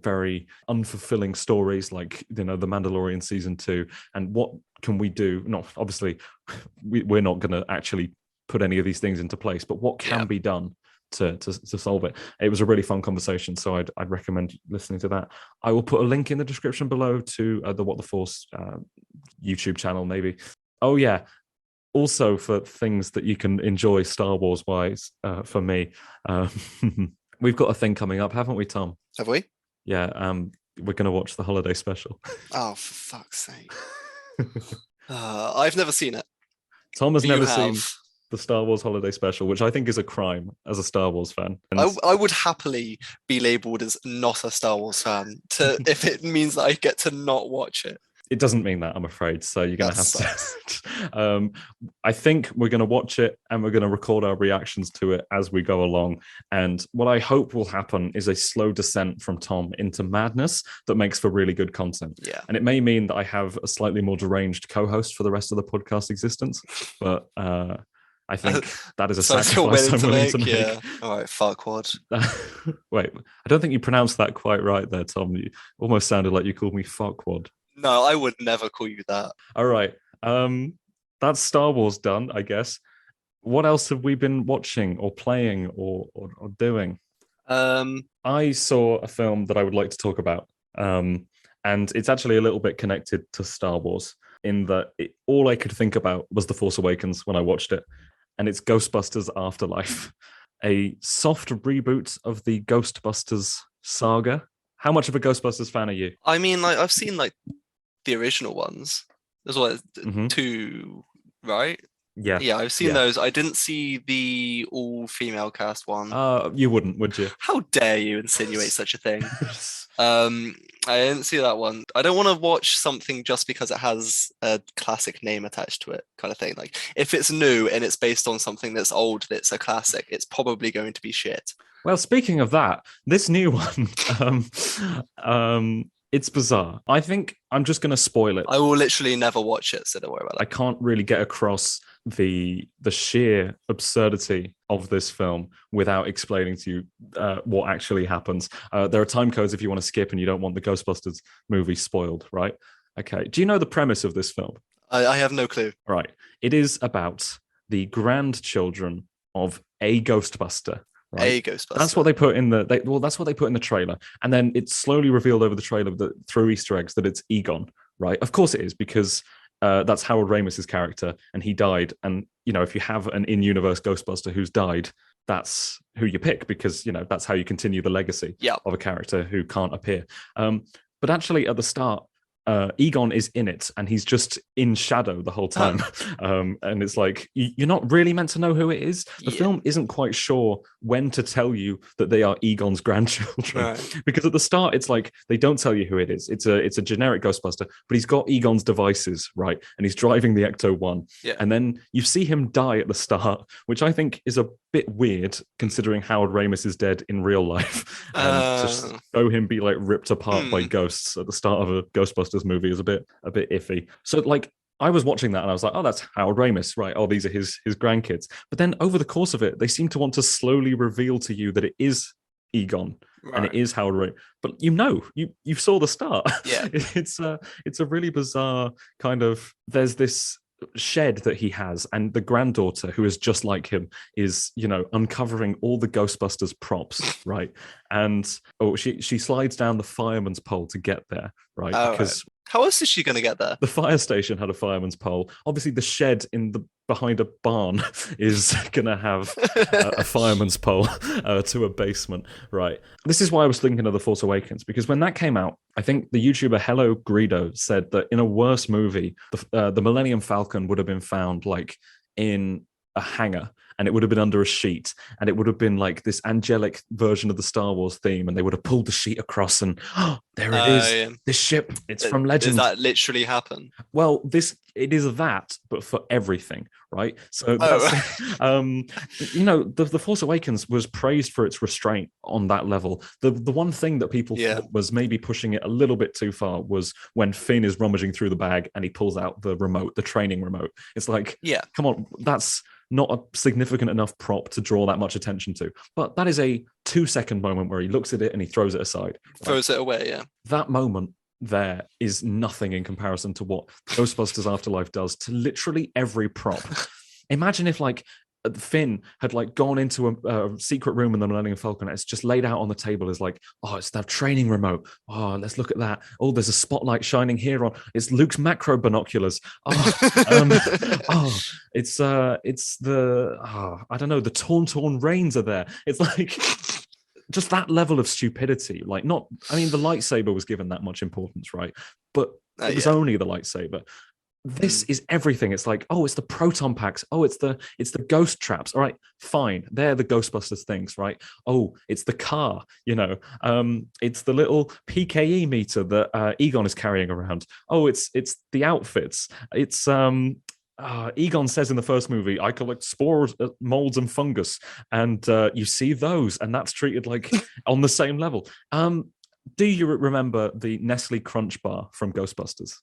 very unfulfilling stories like, The Mandalorian season 2, and what can we do? No, obviously we're not going to actually put any of these things into place, but what can be done to solve it. It was a really fun conversation, so I'd recommend listening to that. I will put a link in the description below to the What the Force YouTube channel, maybe. Oh yeah, also for things that you can enjoy Star Wars wise, for me, we've got a thing coming up, haven't we, Tom? Have we? Yeah, we're going to watch the holiday special. Oh, for fuck's sake. I've never seen it. Tom has never seen the Star Wars holiday special, which I think is a crime as a Star Wars fan. And I would happily be labelled as not a Star Wars fan if it means that I get to not watch it. It doesn't mean that, I'm afraid. So you're going to have to. I think we're going to watch it and we're going to record our reactions to it as we go along. And what I hope will happen is a slow descent from Tom into madness that makes for really good content. Yeah. And it may mean that I have a slightly more deranged co-host for the rest of the podcast existence, but I think that is a sacrifice I'm willing to make. Yeah. All right, fuckwad. Wait, I don't think you pronounced that quite right there, Tom. You almost sounded like you called me fuckwad. No, I would never call you that. All right. That's Star Wars done, I guess. What else have we been watching or playing or doing? I saw a film that I would like to talk about. And it's actually a little bit connected to Star Wars, in that all I could think about was The Force Awakens when I watched it. And it's Ghostbusters Afterlife, a soft reboot of the Ghostbusters saga. How much of a Ghostbusters fan are you? I mean, like, I've seen like the original ones. There's what, 2, right? Yeah, I've seen those. I didn't see the all-female cast one. You wouldn't, would you? How dare you insinuate such a thing? I didn't see that one. I don't want to watch something just because it has a classic name attached to it, kind of thing. Like, if it's new and it's based on something that's old, that's a classic, it's probably going to be shit. Well, speaking of that, this new one, it's bizarre. I think I'm just going to spoil it. I will literally never watch it, so don't worry about that. I can't really get across the sheer absurdity of this film without explaining to you what actually happens. There are time codes if you want to skip and you don't want the Ghostbusters movie spoiled, right? Okay. Do you know the premise of this film? I have no clue. Right. It is about the grandchildren of a Ghostbuster. Right? A Ghostbuster. That's what they put in that's what they put in the trailer, and then it's slowly revealed over the trailer that through Easter eggs that it's Egon, right? Of course it is, because that's Harold Ramis's character, and he died. And if you have an in-universe Ghostbuster who's died, that's who you pick, because that's how you continue the legacy of a character who can't appear. But actually, at the start, Egon is in it, and he's just in shadow the whole time. And it's like, you're not really meant to know who it is. The film isn't quite sure when to tell you that they are Egon's grandchildren, right. Because at the start, it's like they don't tell you who it is. It's a generic Ghostbuster, but he's got Egon's devices, right? And he's driving the Ecto-1. And then you see him die at the start, which I think is a bit weird, considering Harold Ramis is dead in real life. And just show him be like ripped apart by ghosts at the start of a Ghostbusters movie is a bit iffy. So like, I was watching that and I was like, oh, that's Harold Ramis, right? Oh, these are his grandkids. But then over the course of it, they seem to want to slowly reveal to you that it is Egon, right, and it is Harold Ramis. But you saw the start. Yeah, it's a really bizarre kind of. There's this shed that he has, and the granddaughter, who is just like him, is uncovering all the Ghostbusters props, right? And she slides down the fireman's pole to get there, right? Because how else is she going to get there? The fire station had a fireman's pole. Obviously, the shed behind a barn is going to have a fireman's pole to a basement, right? This is why I was thinking of The Force Awakens, because when that came out, I think the YouTuber Hello Greedo said that in a worse movie, the Millennium Falcon would have been found like in a hangar, and it would have been under a sheet, and it would have been like this angelic version of the Star Wars theme, and they would have pulled the sheet across, and there it is. Yeah. This ship, it's from Legend. Does that literally happen? Well, it is that, but for everything, right? So that's, the Force Awakens was praised for its restraint on that level. The one thing that people thought was maybe pushing it a little bit too far was when Finn is rummaging through the bag and he pulls out the remote, the training remote. It's like, come on, that's not a significant enough prop to draw that much attention to. But that is a 2-second moment where he looks at it and he throws it aside. Throws it away, yeah. That moment there is nothing in comparison to what Ghostbusters Afterlife does to literally every prop. Imagine if like Finn had like gone into a secret room in the Millennium Falcon, and it's just laid out on the table as like, oh, it's that training remote. Oh, let's look at that. Oh, there's a spotlight shining here on. It's Luke's macro binoculars. It's the I don't know. The Tauntaun reins are there. It's like just that level of stupidity. Like, not. I mean, the lightsaber was given that much importance, right? But it was only the lightsaber. This is everything. It's like, oh, it's the proton packs. Oh, it's the ghost traps. All right, fine. They're the Ghostbusters things, right? Oh, it's the car, it's the little PKE meter that Egon is carrying around. Oh, it's the outfits. It's Egon says in the first movie, I collect spores, molds, and fungus, and you see those, and that's treated like on the same level. Do you remember the Nestle Crunch bar from Ghostbusters?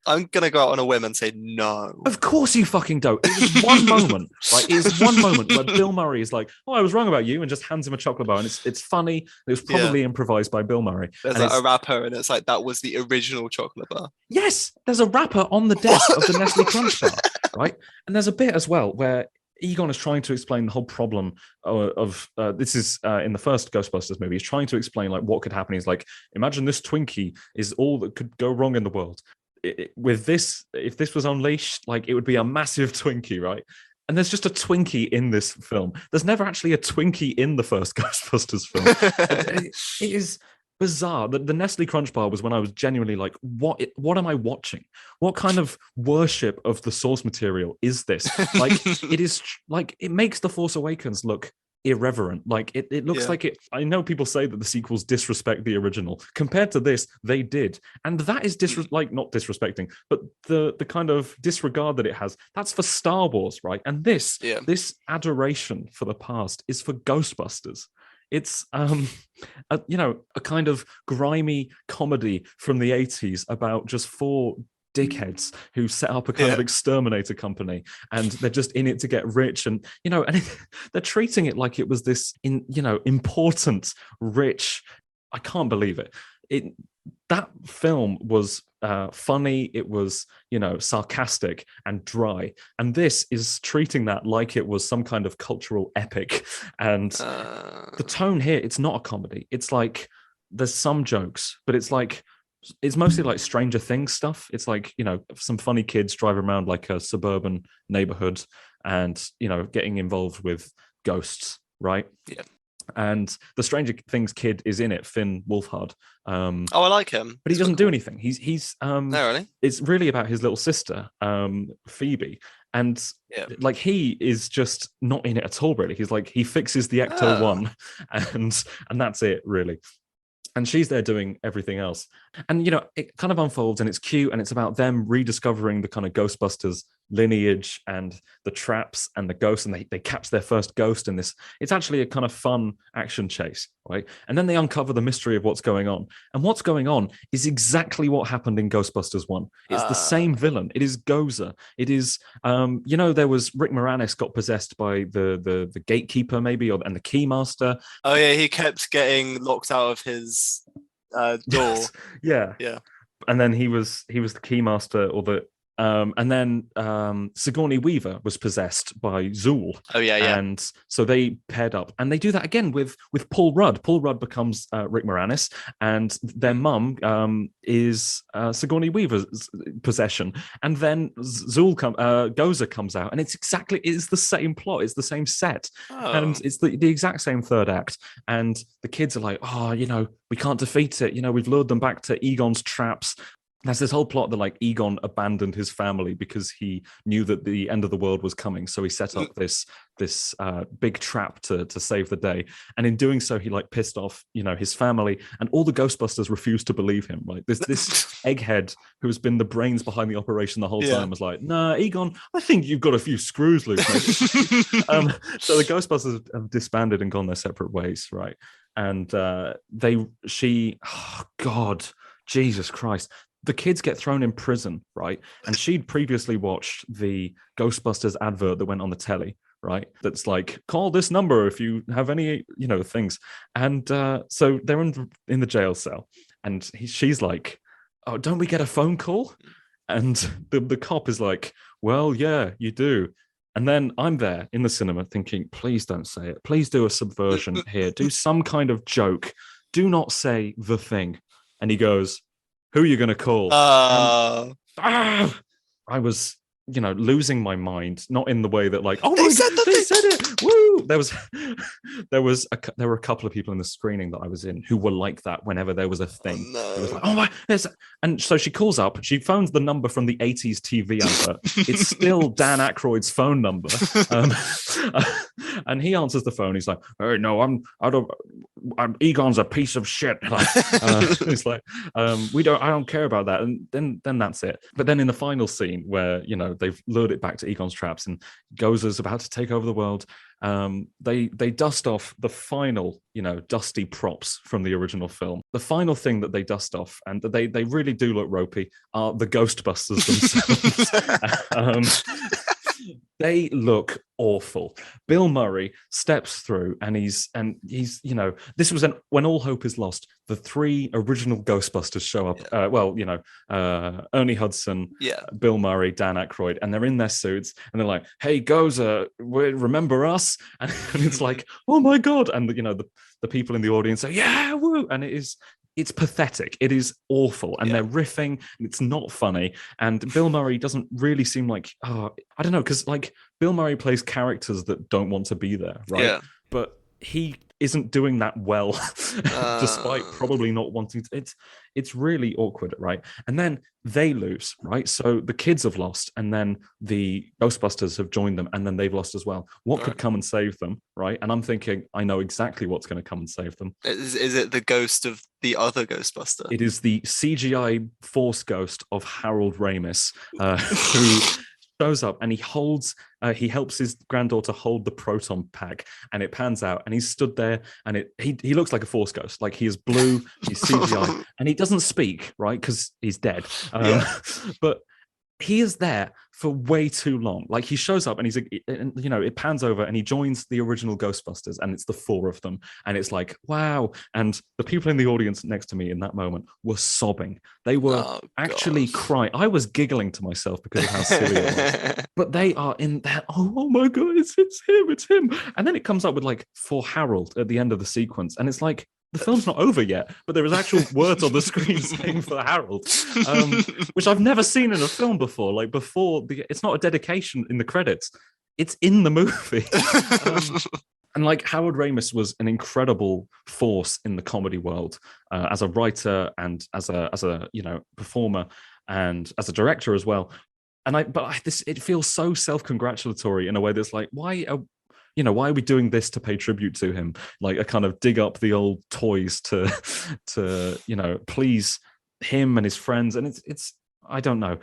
I'm going to go out on a whim and say no. Of course you fucking don't. It was one moment, right? It was one moment where Bill Murray is like, oh, I was wrong about you, and just hands him a chocolate bar. And it's funny. It was probably improvised by Bill Murray. There's like a wrapper, and it's like, that was the original chocolate bar. Yes, there's a wrapper on the desk of the Nestle Crunch bar, right? And there's a bit as well where Egon is trying to explain the whole problem of this is in the first Ghostbusters movie. He's trying to explain like what could happen. He's like, imagine this Twinkie is all that could go wrong in the world. With this, if this was unleashed, like, it would be a massive Twinkie, right? And there's just a Twinkie in this film. There's never actually a Twinkie in the first Ghostbusters film. It is bizarre. The Nestle Crunch bar was when I was genuinely like, what am I watching? What kind of worship of the source material is this? Like, it is like, it makes The Force Awakens look irreverent. Like, it looks like it. I know people say that the sequels disrespect the original. Compared to this, they did, and that is not disrespecting, but the kind of disregard that it has, that's for Star Wars, right? And this adoration for the past is for Ghostbusters. It's a kind of grimy comedy from the 80s about just four dickheads who set up a kind of exterminator company, and they're just in it to get rich, and they're treating it like it was this important, rich. I can't believe it. That film was funny. It was sarcastic and dry, and this is treating that like it was some kind of cultural epic. And the tone here, it's not a comedy. It's like there's some jokes, but it's like it's mostly like Stranger Things stuff. It's like, some funny kids driving around like a suburban neighborhood and, getting involved with ghosts, right? Yeah. And the Stranger Things kid is in it, Finn Wolfhard. I like him. But he doesn't do anything. He's No, really? It's really about his little sister, Phoebe. And like he is just not in it at all, really. He's like, he fixes the Ecto-1 and that's it, really. And she's there doing everything else. And, it kind of unfolds and it's cute and it's about them rediscovering the kind of Ghostbusters lineage and the traps and the ghosts. And they catch their first ghost in this. It's actually a kind of fun action chase, right? And then they uncover the mystery of what's going on. And what's going on is exactly what happened in Ghostbusters 1. It's the same villain. It is Gozer. It is, there was Rick Moranis got possessed by the gatekeeper maybe, and the keymaster. Oh yeah, he kept getting locked out of his door. Yeah. And then he was the keymaster, or the and then Sigourney Weaver was possessed by Zool. Oh yeah. And so they paired up, and they do that again with Paul Rudd. Paul Rudd becomes Rick Moranis, and their mum is Sigourney Weaver's possession. And then Gozer comes out, and it's the same plot, it's the same set, and it's the exact same third act. And the kids are like, we can't defeat it. We've lured them back to Egon's traps. There's this whole plot that like Egon abandoned his family because he knew that the end of the world was coming. So he set up this big trap to save the day. And in doing so, he like pissed off, his family, and all the Ghostbusters refused to believe him. Right. This egghead who has been the brains behind the operation the whole time was like, nah, Egon, I think you've got a few screws loose. So the Ghostbusters have disbanded and gone their separate ways. Right. And Jesus Christ. The kids get thrown in prison, right? And she'd previously watched the Ghostbusters advert that went on the telly, right? That's like, call this number if you have any, things. And so they're in the jail cell, and she's like, oh, don't we get a phone call? And the cop is like, well, yeah, you do. And then I'm there in the cinema thinking, please don't say it. Please do a subversion here. Do some kind of joke. Do not say the thing. And he goes, who are you going to call? I was, losing my mind, not in the way that like, oh, they said it. Woo! There were a couple of people in the screening that I was in who were like that whenever there was a thing. It was like, oh my, and so she calls up, she phones the number from the 80s TV advert. It's still Dan Aykroyd's phone number. And he answers the phone. He's like, hey, no, Egon's a piece of shit. It's like, I don't care about that. And then that's it. But then in the final scene where, they've lured it back to Egon's traps and Gozer's about to take over the world, they dust off the final, dusty props from the original film. The final thing that they dust off, and they really do look ropey, are the Ghostbusters themselves. They look awful. Bill Murray steps through and he's this was when all hope is lost. The three original Ghostbusters show up. Ernie Hudson, Bill Murray, Dan Aykroyd, and they're in their suits and they're like, hey, Gozer, remember us? And it's like, oh my God. And the people in the audience say, yeah, woo. And it's pathetic. It is awful. And they're riffing. And it's not funny. And Bill Murray doesn't really seem like, I don't know, because like Bill Murray plays characters that don't want to be there, right? Yeah. But he isn't doing that well, despite probably not wanting to. It's really awkward, right? And then they lose, right? So the kids have lost, and then the Ghostbusters have joined them, and then they've lost as well. What could come and save them, right? And I'm thinking, I know exactly what's going to come and save them. Is it the ghost of the other Ghostbuster? It is the CGI Force ghost of Harold Ramis, who shows up and he helps his granddaughter hold the proton pack, and it pans out and he's stood there and he looks like a Force ghost, like he is blue, he's CGI, and he doesn't speak, right, because he's dead. But he is there for way too long. Like he shows up and it pans over and he joins the original Ghostbusters, and it's the four of them, and it's like, wow. And the people in the audience next to me in that moment were sobbing. They were actually crying. I was giggling to myself because of how silly it was. But they are in there. Oh my God, it's him. And then it comes up with like, for Harold at the end of the sequence, and it's like, the film's not over yet, but there is actual words on the screen saying for Harold, which I've never seen in a film before. Like it's not a dedication in the credits; it's in the movie. And like Harold Ramis was an incredible force in the comedy world as a writer and as a performer and as a director as well. And it feels so self-congratulatory in a way that's like, why are we doing this to pay tribute to him? Like a kind of dig up the old toys to please him and his friends. And it's I don't know.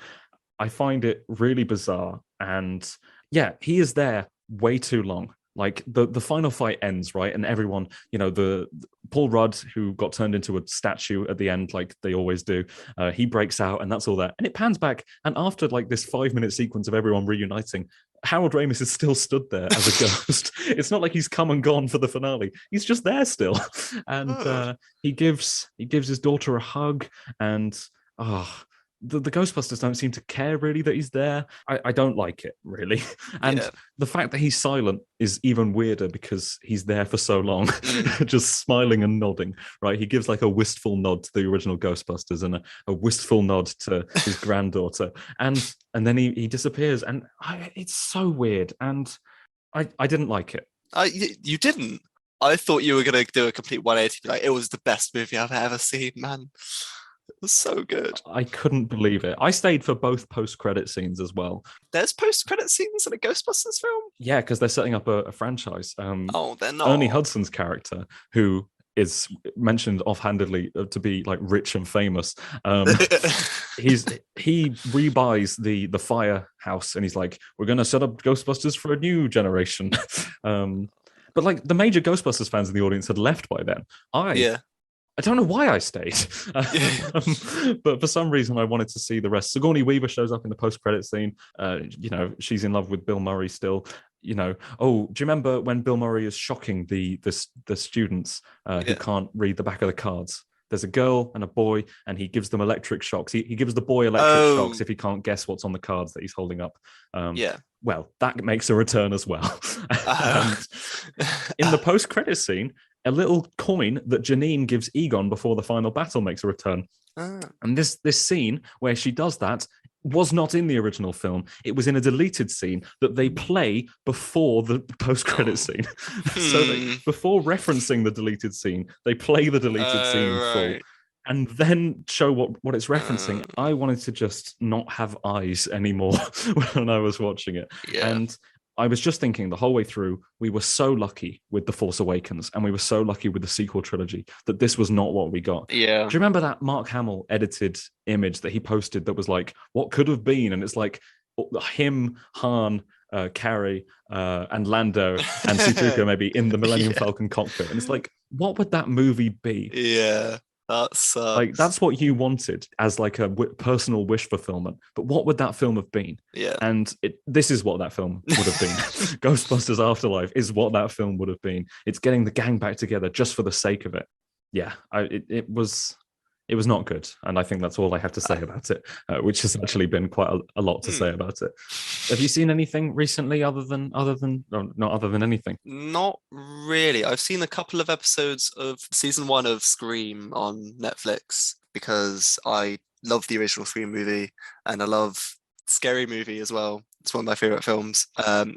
I find it really bizarre. And yeah, he is there way too long. Like the final fight ends, right? And everyone, the Paul Rudd, who got turned into a statue at the end, like they always do, he breaks out and that's all that. And it pans back. And after like this 5-minute sequence of everyone reuniting, Harold Ramis is still stood there as a ghost. It's not like he's come and gone for the finale. He's just there still. And he gives his daughter a hug and the Ghostbusters don't seem to care really that he's there. I don't like it really. And the fact that he's silent is even weirder because he's there for so long, just smiling and nodding, right? He gives like a wistful nod to the original Ghostbusters and a wistful nod to his granddaughter. And then he disappears. And it's so weird. And I didn't like it. You didn't? I thought you were going to do a complete 180. Like, it was the best movie I've ever seen, man. It was so good. I couldn't believe it. I stayed for both post-credit scenes as well. There's post-credit scenes in a Ghostbusters film? Yeah, because they're setting up a franchise. They're not. Ernie Hudson's character, who is mentioned offhandedly to be like rich and famous. He rebuys the firehouse and he's like, we're going to set up Ghostbusters for a new generation. But like the major Ghostbusters fans in the audience had left by then. I don't know why I stayed, but for some reason I wanted to see the rest. Sigourney Weaver shows up in the post-credit scene. She's in love with Bill Murray still. Do you remember when Bill Murray is shocking the students who can't read the back of the cards? There's a girl and a boy, and he gives them electric shocks. He gives the boy electric shocks if he can't guess what's on the cards that he's holding up. Well, that makes a return as well. In the post-credit scene, a little coin that Janine gives Egon before the final battle makes a return. And this scene where she does that was not in the original film. It was in a deleted scene that they play before the post-credit scene. So before referencing the deleted scene, they play the deleted scene in full and then show what it's referencing. I wanted to just not have eyes anymore when I was watching it. And I was just thinking the whole way through, we were so lucky with The Force Awakens and we were so lucky with the sequel trilogy that this was not what we got. Yeah. Do you remember that Mark Hamill edited image that he posted that was like, what could have been? And it's like him, Han, Carrie, and Lando and C-3PO maybe in the Millennium Falcon cockpit. And it's like, what would that movie be? Yeah. That's what you wanted as like a personal wish fulfillment. But what would that film have been? Yeah. And this is what that film would have been. Ghostbusters Afterlife is what that film would have been. It's getting the gang back together just for the sake of it. Yeah, it was not good. And I think that's all I have to say about it, which has actually been quite a lot to say about it. Have you seen anything recently not other than anything? Not really. I've seen a couple of episodes of season 1 of Scream on Netflix because I love the original Scream movie and I love Scary Movie as well. It's one of my favorite films.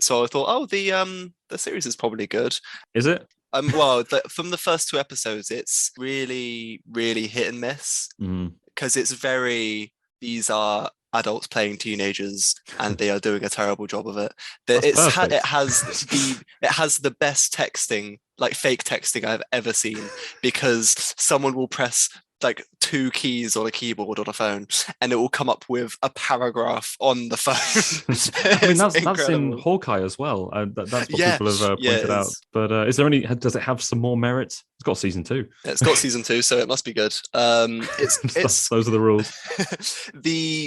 So I thought, the series is probably good. Is it? From the first 2 episodes, it's really, really hit and miss because it's these are adults playing teenagers and they are doing a terrible job of it. It has the best texting, like fake texting I've ever seen, because someone will press like 2 keys on a keyboard on a phone and it will come up with a paragraph on the phone. I mean, that's in Hawkeye as well. That's what people have pointed out. But does it have some more merit? It's got season 2. It's got season 2, so it must be good. Those are the rules.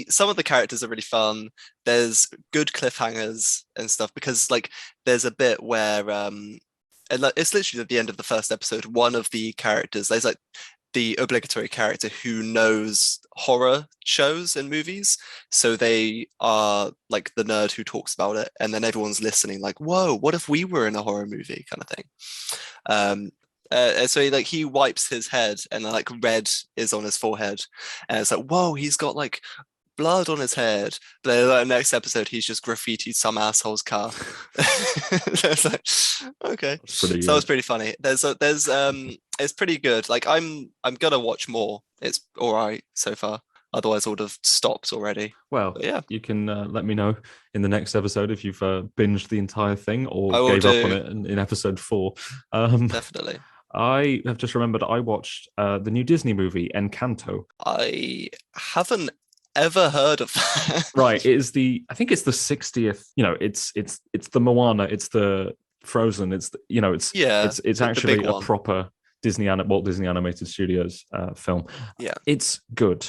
Some of the characters are really fun. There's good cliffhangers and stuff because like there's a bit where it's literally at the end of the first episode, one of the characters, there's like the obligatory character who knows horror shows and movies, so they are like the nerd who talks about it, and then everyone's listening like, whoa, what if we were in a horror movie kind of thing. So he wipes his head, and like red is on his forehead, and it's like, whoa, he's got like blood on his head. But then the next episode, he's just graffitied some asshole's car. It's like, okay, so that was pretty funny. There's it's pretty good. Like I'm gonna watch more. It's all right so far. Otherwise, I would have stopped already. Well, but yeah, you can let me know in the next episode if you've binged the entire thing or gave up on it in episode 4. Definitely. I have just remembered I watched the new Disney movie Encanto. I haven't ever heard of that. Right, I think it's the 60th. It's the Moana, it's the Frozen, it's actually a proper Walt Disney Animated Studios film. Yeah, it's good.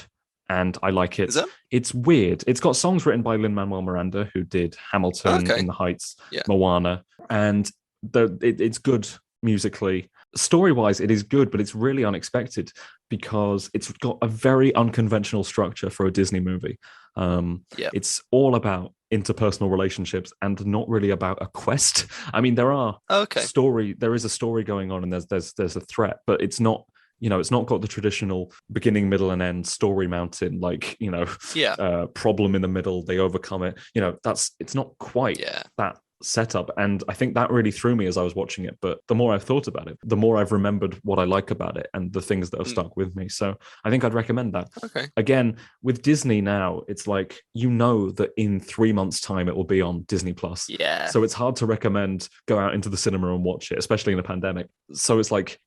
And I like it. Is it? It's weird. It's got songs written by Lin-Manuel Miranda, who did Hamilton, In the Heights, Moana, and it's good musically. Story-wise, it is good, but it's really unexpected because it's got a very unconventional structure for a Disney movie. It's all about interpersonal relationships and not really about a quest. I mean, there is a story going on, and there's a threat, but it's not. It's not got the traditional beginning, middle, and end story mountain, problem in the middle, they overcome it. It's not quite that setup. And I think that really threw me as I was watching it. But the more I've thought about it, the more I've remembered what I like about it and the things that have stuck with me. So I think I'd recommend that. Okay. Again, with Disney now, it's like, that in 3 months' time it will be on Disney Plus. Yeah. So it's hard to recommend go out into the cinema and watch it, especially in a pandemic. So it's like,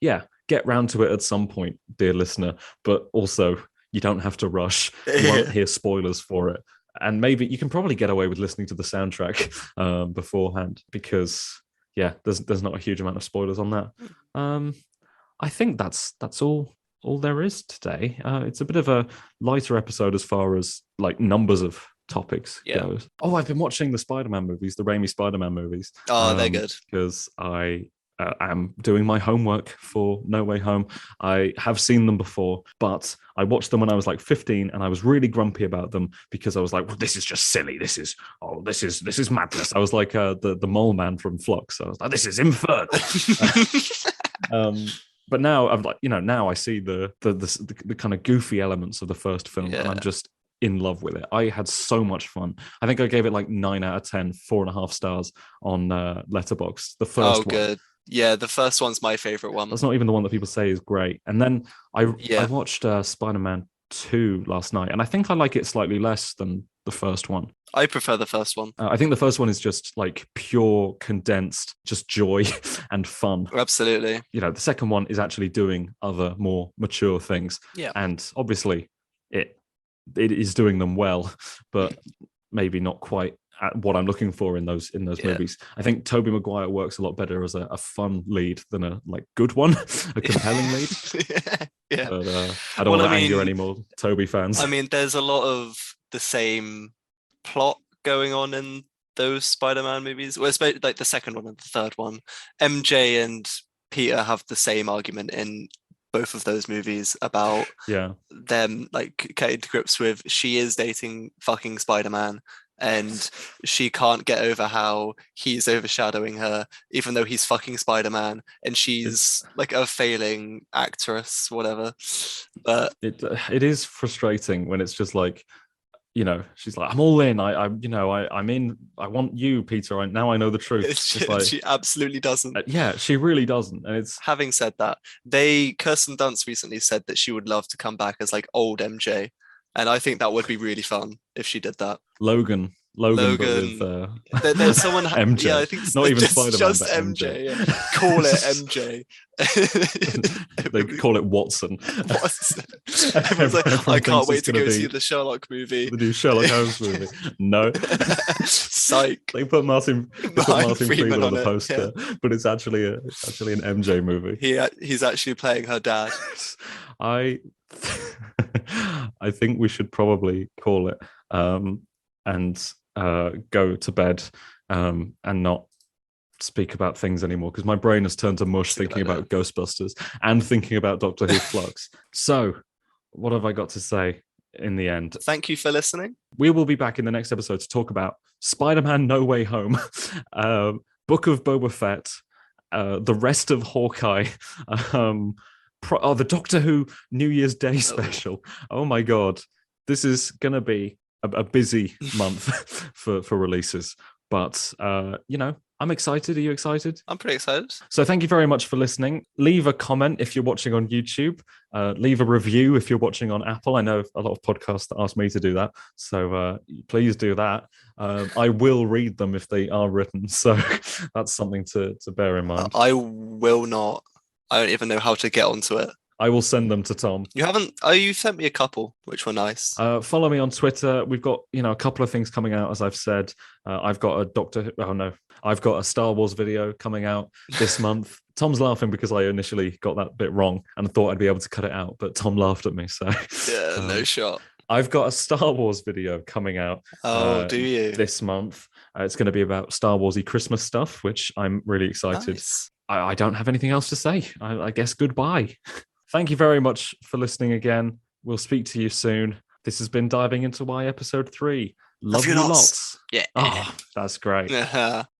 get round to it at some point, dear listener. But also, you don't have to rush. You won't hear spoilers for it. And maybe you can probably get away with listening to the soundtrack beforehand because, there's not a huge amount of spoilers on that. I think that's all there is today. It's a bit of a lighter episode as far as like numbers of topics goes. Oh, I've been watching the Spider-Man movies, the Raimi Spider-Man movies. Oh, they're good. Because I am doing my homework for No Way Home. I have seen them before, but I watched them when I was like 15 and I was really grumpy about them because I was like, well, this is just silly. This is madness. I was like the mole man from Flux. I was like, this is infernal. But now I'm like, now I see the kind of goofy elements of the first film and I'm just in love with it. I had so much fun. I think I gave it like 9 out of 10, 4.5 stars on Letterboxd. The first one. Good. Yeah, the first one's my favorite one. That's not even the one that people say is great. And then I watched Spider-Man 2 last night, and I think I like it slightly less than the first one. I prefer the first one. I think the first one is just like pure condensed, just joy and fun. Absolutely. The second one is actually doing other more mature things. Yeah. And obviously it is doing them well, but maybe not quite at what I'm looking for in those movies. I think Tobey Maguire works a lot better as a fun lead than a good one, a compelling lead. Yeah. But I don't want to anger any more Tobey fans. I mean, there's a lot of the same plot going on in those Spider-Man movies. Well, especially like the second one and the third one. MJ and Peter have the same argument in both of those movies about them like getting to grips with she is dating fucking Spider-Man. And she can't get over how he's overshadowing her, even though he's fucking Spider-Man, and she's like a failing actress, whatever. But it is frustrating when it's just like, she's like, I'm all in. I'm in. I want you, Peter. Now I know the truth. She absolutely doesn't. She really doesn't. And it's having said that, Kirsten Dunst recently said that she would love to come back as like old MJ. And I think that would be really fun if she did that. Logan. But with, there's someone MJ. Yeah, I think not even Spider-Man, just but MJ. Yeah. Call it MJ. They call it Watson. Everyone's like, I can't wait to go see the Sherlock movie. The new Sherlock Holmes movie. No. Psych. They put Martin Freeman on the poster, but it's actually an MJ movie. He's actually playing her dad. I think we should probably call it and go to bed and not speak about things anymore because my brain has turned to mush thinking about Ghostbusters and thinking about Doctor Who Flux. So what have I got to say in the end? Thank you for listening. We will be back in the next episode to talk about Spider-Man No Way Home, Book of Boba Fett, the rest of Hawkeye, the Doctor Who New Year's Day special. Oh my God, this is going to be a busy month for releases. But, I'm excited. Are you excited? I'm pretty excited. So thank you very much for listening. Leave a comment if you're watching on YouTube. Leave a review if you're watching on Apple. I know a lot of podcasts that ask me to do that. So please do that. I will read them if they are written. So that's something to bear in mind. I will not. I don't even know how to get onto it. I will send them to Tom. You haven't? Oh, you sent me a couple, which were nice. Follow me on Twitter. We've got, a couple of things coming out, as I've said. I've got I've got a Star Wars video coming out this month. Tom's laughing because I initially got that bit wrong and thought I'd be able to cut it out, but Tom laughed at me. So yeah, no shot. I've got a Star Wars video coming out. Oh, do you? This month. It's going to be about Star Warsy Christmas stuff, which I'm really excited. Nice. I don't have anything else to say. I guess goodbye. Thank you very much for listening again. We'll speak to you soon. This has been Diving Into Why episode 3. Love you lots. Yeah. Oh, that's great.